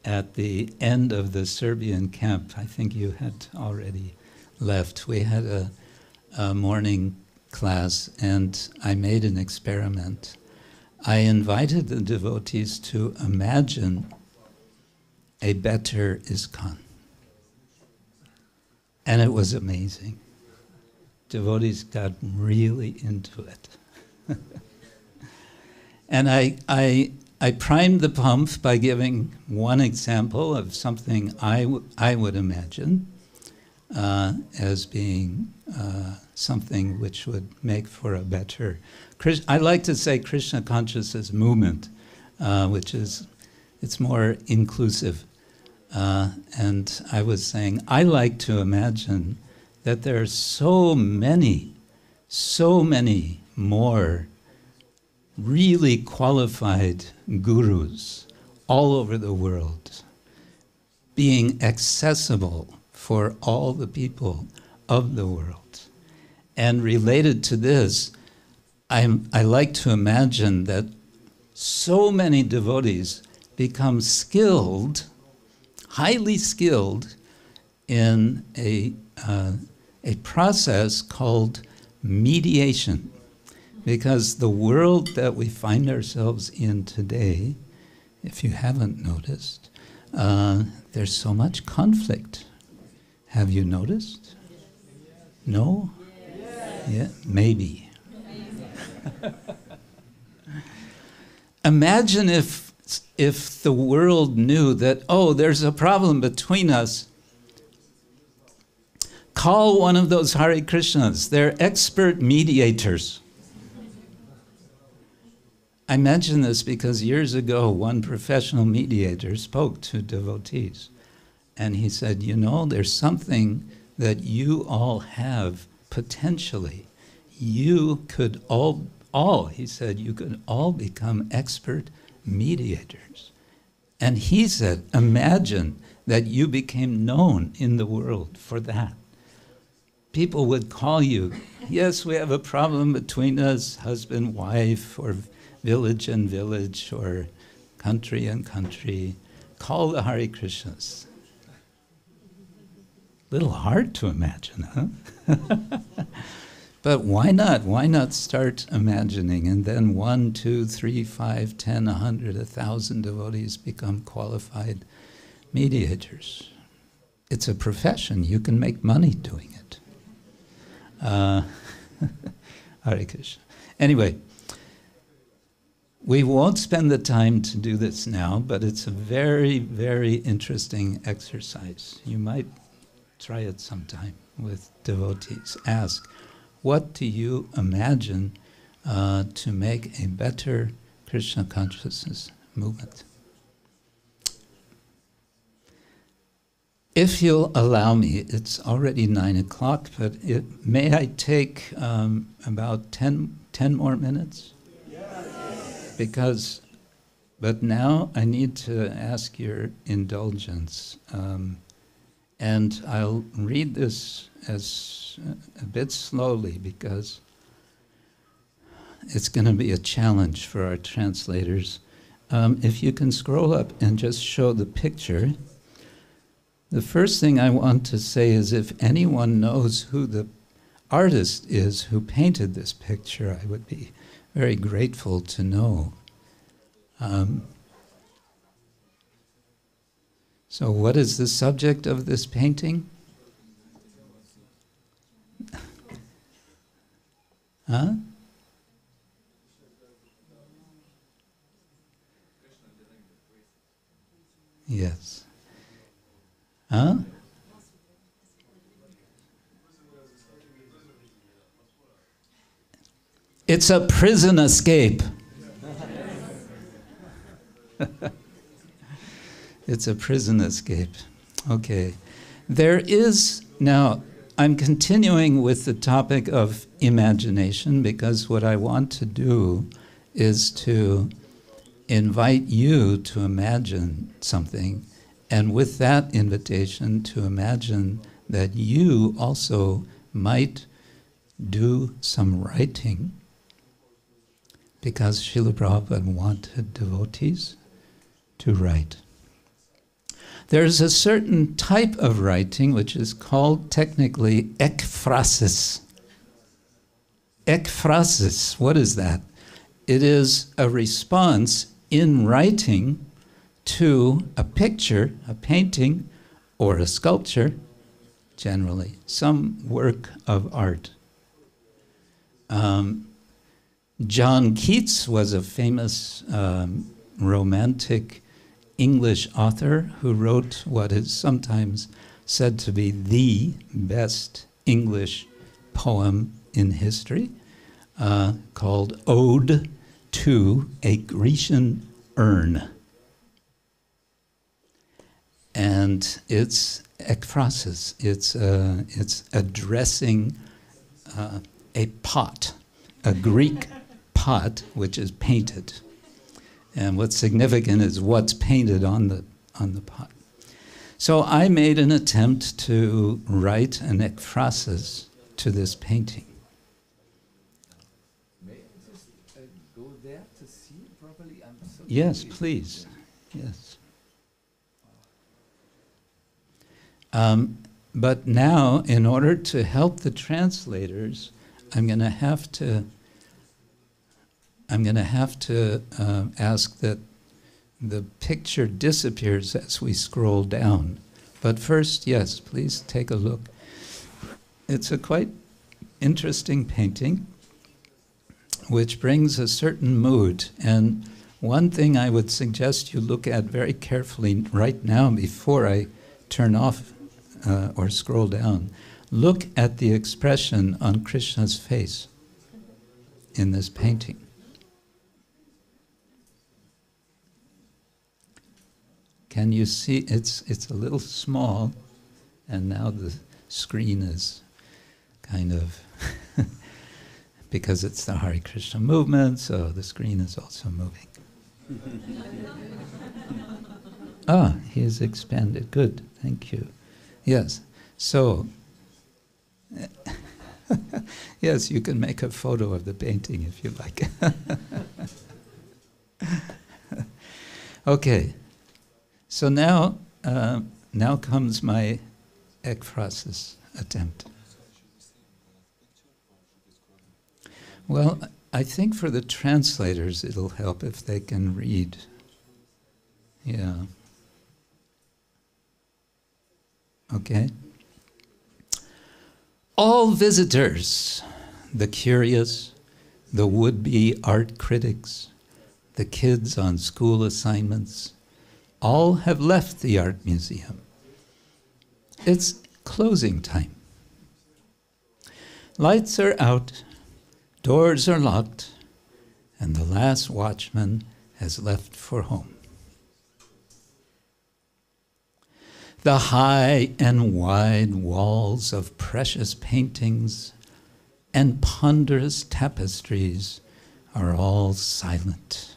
at the end of the Serbian camp. I think you had already left. We had a morning class, and I made an experiment. I invited the devotees to imagine a better ISKCON. And it was amazing. Devotees got really into it. And I primed the pump by giving one example of something I would imagine as being something which would make for a better... I like to say Krishna consciousness movement, which is, it's more inclusive. And I was saying, I like to imagine that there are so many more really qualified gurus all over the world, being accessible for all the people of the world. And related to this, I like to imagine that so many devotees become skilled, highly skilled, in a process called mediation. Because the world that we find ourselves in today, if you haven't noticed, there's so much conflict. Have you noticed? No? Yeah, maybe. Imagine if the world knew that, oh, there's a problem between us. Call one of those Hare Krishnas. They're expert mediators. I mention this because years ago, one professional mediator spoke to devotees. And he said, you know, there's something that you all have potentially. You could he said, you could all become expert mediators. And he said, imagine that you became known in the world for that. People would call you, yes, we have a problem between us, husband, wife, or village and village, or country and country. Call the Hare Krishnas. Little hard to imagine, huh? But why not? Why not start imagining? And then 1, 2, 3, 5, 10, 100, 1,000 devotees become qualified mediators. It's a profession. You can make money doing it. Hare Krishna. Anyway, we won't spend the time to do this now, but it's a very, very interesting exercise. You might try it sometime with devotees. Ask, what do you imagine to make a better Krishna consciousness movement? If you'll allow me, it's already 9 o'clock, but may I take about 10 more minutes? Yes. But now I need to ask your indulgence. And I'll read this as a bit slowly because it's going to be a challenge for our translators. If you can scroll up and just show the picture. The first thing I want to say is if anyone knows who the artist is who painted this picture, I would be very grateful to know. So what is the subject of this painting? Huh? Yes. Huh? It's a prison escape. It's a prison escape. Okay. There is, now, I'm continuing with the topic of imagination because what I want to do is to invite you to imagine something, and with that invitation to imagine that you also might do some writing, because Srila Prabhupada wanted devotees to write. There's a certain type of writing which is called technically ekphrasis. Ekphrasis, what is that? It is a response in writing to a picture, a painting, or a sculpture, generally, some work of art. John Keats was a famous romantic English author who wrote what is sometimes said to be the best English poem in history, called Ode to a Grecian Urn. And it's ekphrasis, it's addressing a pot, a Greek pot which is painted. And what's significant is what's painted on the pot. So I made an attempt to write an ekphrasis to this painting. May I just go there to see it properly? I'm so Yes, please. Yes. But now, in order to help the translators, I'm going to have to ask that the picture disappears as we scroll down. But first, yes, please take a look. It's a quite interesting painting, which brings a certain mood. And one thing I would suggest you look at very carefully right now before I turn off or scroll down. Look at the expression on Krishna's face in this painting. Can you see? It's a little small, and now the screen is kind of, because it's the Hare Krishna movement, so the screen is also moving. Ah, he is expanded. Good, thank you. Yes, so, yes, you can make a photo of the painting if you like. Okay, so now comes my ekphrasis attempt. Well, I think for the translators it'll help if they can read. Yeah. Okay. All visitors, the curious, the would-be art critics, the kids on school assignments, all have left the art museum. It's closing time. Lights are out, doors are locked, and the last watchman has left for home. The high and wide walls of precious paintings and ponderous tapestries are all silent.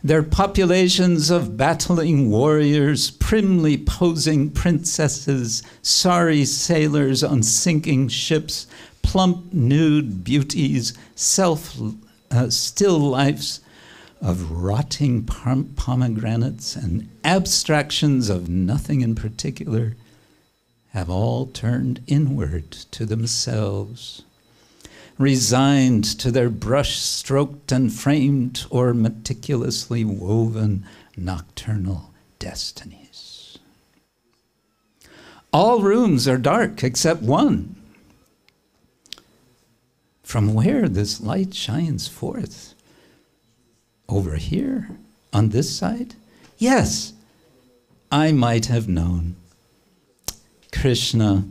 Their populations of battling warriors, primly posing princesses, sorry sailors on sinking ships, plump nude beauties, still lifes of rotting pomegranates and abstractions of nothing in particular, have all turned inward to themselves, resigned to their brush-stroked and framed or meticulously woven nocturnal destinies. All rooms are dark except one, from where this light shines forth. Over here, on this side? Yes, I might have known. Krishna,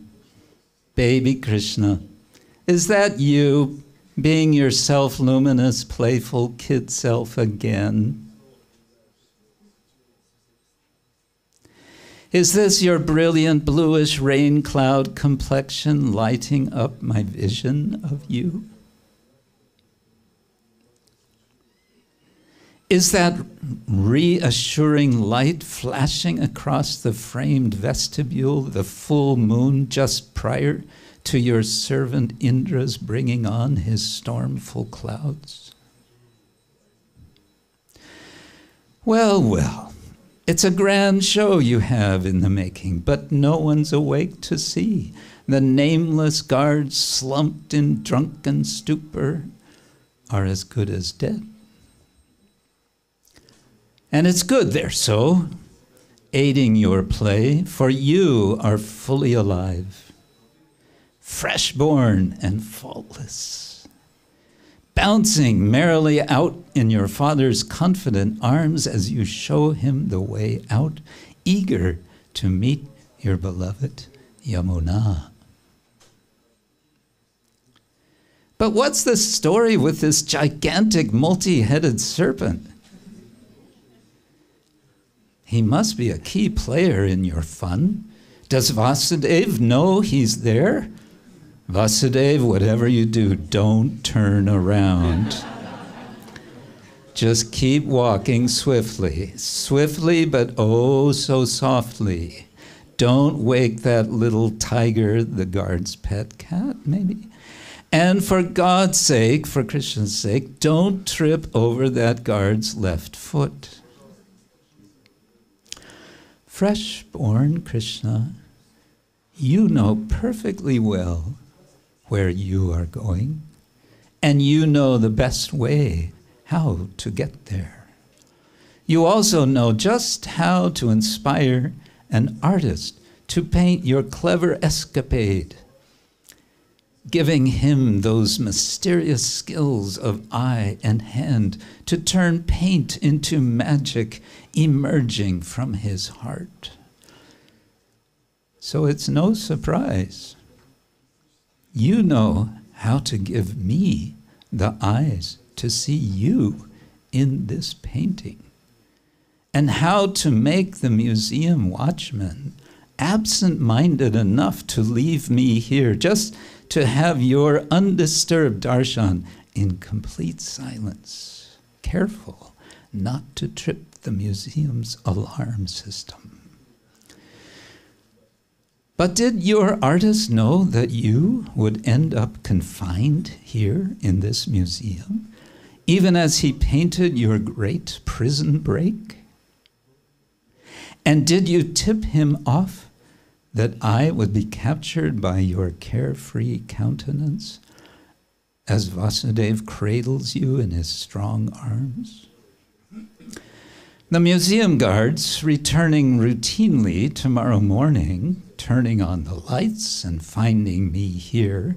baby Krishna, is that you? being your self-luminous, playful kid self again? Is this your brilliant bluish rain cloud complexion lighting up my vision of you? Is that reassuring light flashing across the framed vestibule, the full moon just prior to your servant Indra's bringing on his stormful clouds? Well, well, it's a grand show you have in the making, but no one's awake to see. The nameless guards slumped in drunken stupor are as good as dead. And it's good they're so, aiding your play, for you are fully alive, fresh-born and faultless, bouncing merrily out in your father's confident arms as you show him the way out, eager to meet your beloved Yamuna. But what's the story with this gigantic multi-headed serpent? He must be a key player in your fun. Does Vasudeva know he's there? Vasudeva, whatever you do, don't turn around. Just keep walking swiftly. Swiftly, but oh so softly. Don't wake that little tiger, the guard's pet cat, maybe. And for God's sake, for Krishna's sake, don't trip over that guard's left foot. Fresh-born Krishna, you know perfectly well where you are going, and you know the best way how to get there. You also know just how to inspire an artist to paint your clever escapade, giving him those mysterious skills of eye and hand to turn paint into magic emerging from his heart. So it's no surprise. You know how to give me the eyes to see you in this painting, and how to make the museum watchman absent-minded enough to leave me here just to have your undisturbed darshan in complete silence, careful not to trip the museum's alarm system. But did your artist know that you would end up confined here in this museum, even as he painted your great prison break? And did you tip him off that I would be captured by your carefree countenance as Vasudeva cradles you in his strong arms? The museum guards, returning routinely tomorrow morning, turning on the lights and finding me here,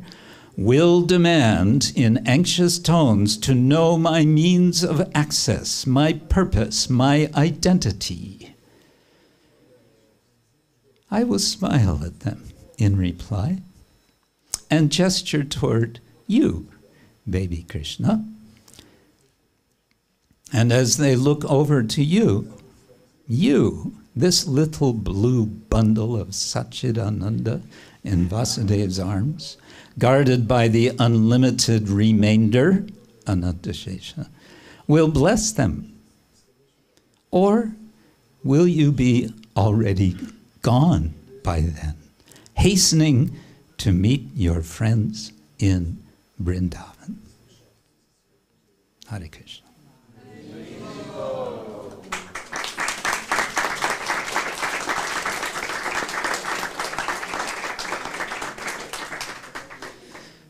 will demand in anxious tones to know my means of access, my purpose, my identity. I will smile at them in reply and gesture toward you, baby Krishna. And as they look over to you, this little blue bundle of Satchidananda in Vasudeva's arms, guarded by the unlimited remainder, Anantashesha, will bless them. Or will you be already gone by then, hastening to meet your friends in Vrindavan? Hare Krishna.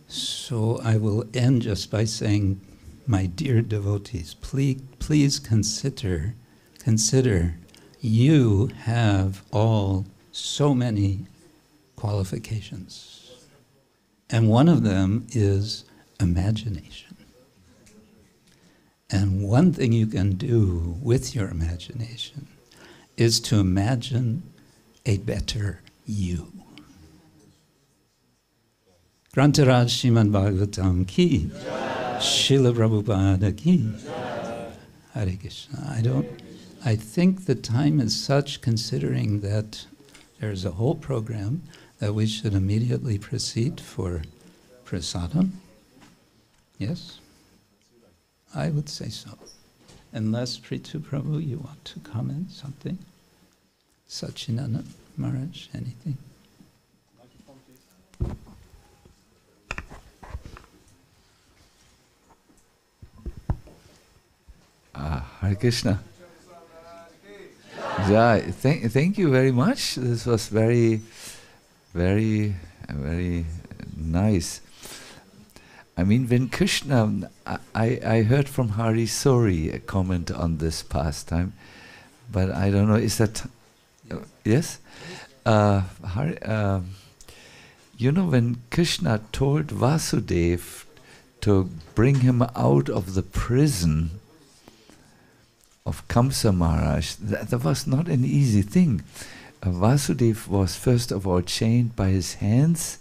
So I will end just by saying, my dear devotees, please consider you have all so many qualifications. And one of them is imagination. And one thing you can do with your imagination is to imagine a better you. Grantaraj Śrīmad Bhagavatam ki. Srila Prabhupada ki. Hare Krishna. I think the time is such, considering that there's a whole program, that we should immediately proceed for prasadam. Yes? I would say so. Unless, Prithu Prabhu, you want to comment something? Sachinanda Maharaj, anything? Hare Krishna. Yeah, thank you very much. This was very, very, very nice. I mean, when Kṛṣṇa, I heard from Hari Sori a comment on this pastime, but I don't know, is that, yes? You know, when Kṛṣṇa told Vasudeva to bring him out of the prison of Kamsa Maharaj, that was not an easy thing. Vasudeva was first of all chained by his hands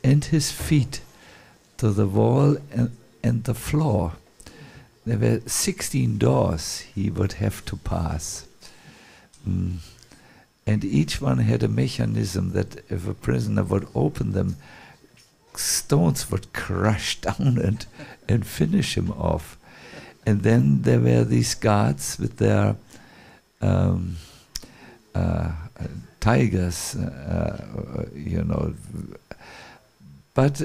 and his feet to the wall and the floor. There were 16 doors he would have to pass. And each one had a mechanism that if a prisoner would open them, stones would crush down and finish him off. And then there were these guards with their tigers, you know. But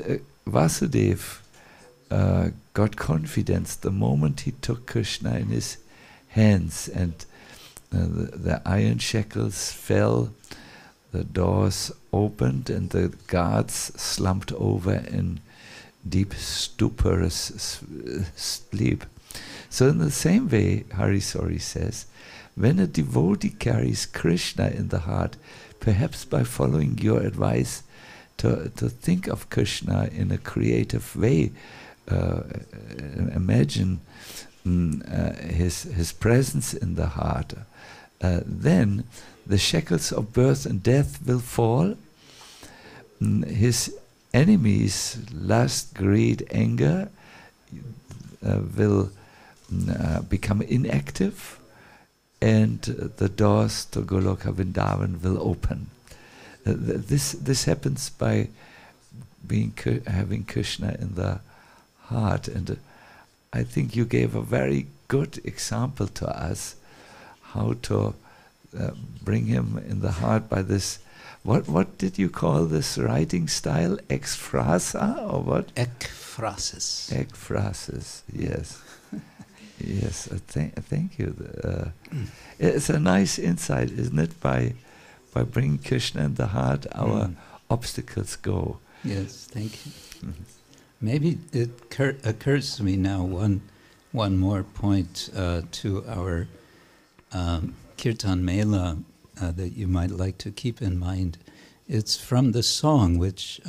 Vasudeva got confidence the moment he took Kṛṣṇa in his hands, and the iron shackles fell, the doors opened, and the guards slumped over in deep stuporous sleep. So in the same way, Hari Sori says, when a devotee carries Kṛṣṇa in the heart, perhaps by following your advice to think of Kṛṣṇa in a creative way, imagine his presence in the heart, then the shackles of birth and death will fall. His enemies, lust, greed, anger, will become inactive, and the doors to Goloka Vrindavan will open. This happens by having Kṛṣṇa in the heart, and I think you gave a very good example to us how to bring him in the heart by this. What did you call this writing style? Ekphrasa or what? Ekphrasis. Ekphrasis, yes. Yes, thank you. It's a nice insight, isn't it? By bringing Kṛṣṇa in the heart, our obstacles go. Yes, thank you. Maybe it occurs to me now one more point to our Kirtan Mela that you might like to keep in mind. It's from the song which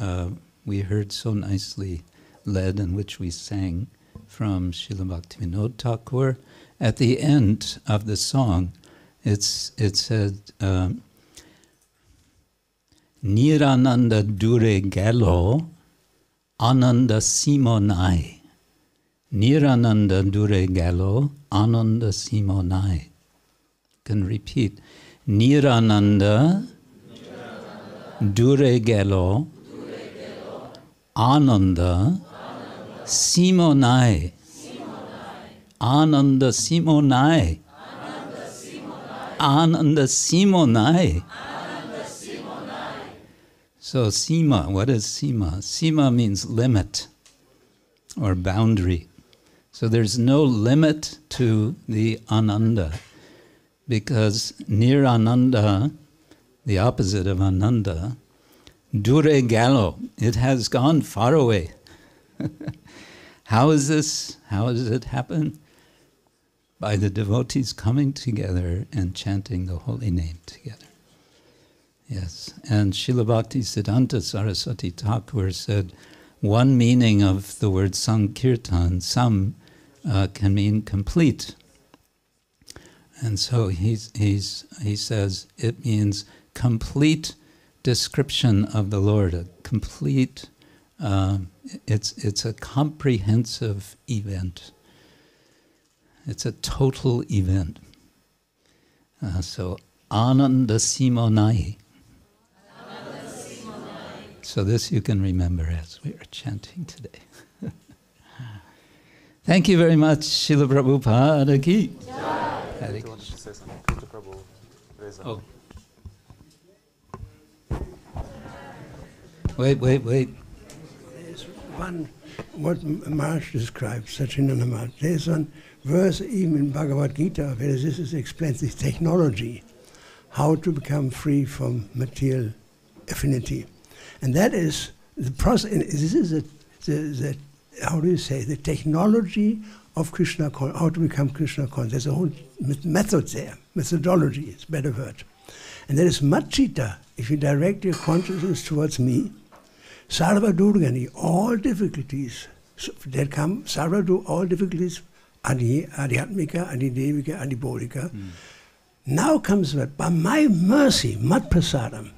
we heard so nicely led and which we sang from Srila Bhaktivinoda Thakur. At the end of the song, it said, Nirananda dure gelo, ananda simonai. Nirananda dure gelo, ananda simonai. Can repeat. Nirananda dure gelo, ananda simonai. Ananda simonai. Ananda simonai. So sima, what is sima? Sima means limit or boundary. So there's no limit to the ananda, because near ananda, the opposite of ananda, dure gallo, it has gone far away. How is this? How does it happen? By the devotees coming together and chanting the holy name together. Yes, and Srila Bhaktisiddhanta Saraswati Thakur said, one meaning of the word Sankirtan, sam, can mean complete. And so he says it means complete description of the Lord, a complete It's a comprehensive event. It's a total event. So Ananda Simonai. So this you can remember as we are chanting today. Thank you very much, Srila Prabhupada ki. Hare Krishna. Oh. Wait. There's one, what Maharaj describes, Sachinanda Maharaj. There's one verse even in Bhagavad Gita where this is explained, this technology, how to become free from material affinity. And that is the process, this is the how do you say, the technology of Krishna, how to become Krishna conscious. There's a whole method there, methodology, it's a better word. And that is niścitā, if you direct your consciousness towards me, sarva durgani, all difficulties that come, sarva all difficulties, adhyatmika, adidevika, adibodhika. Now comes what? By my mercy, mat prasadam,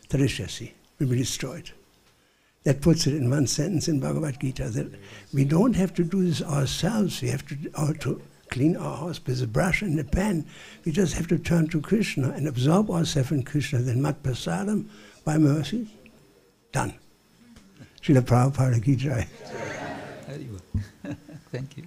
tarishyasi, will be destroyed. That puts it in one sentence in Bhagavad Gita, that we don't have to do this ourselves. We have to clean our house with a brush and a pan. We just have to turn to Krishna and absorb ourselves in Krishna. Then mat prasadam, by mercy, done. Srila Prabhupada ki jai. Thank you.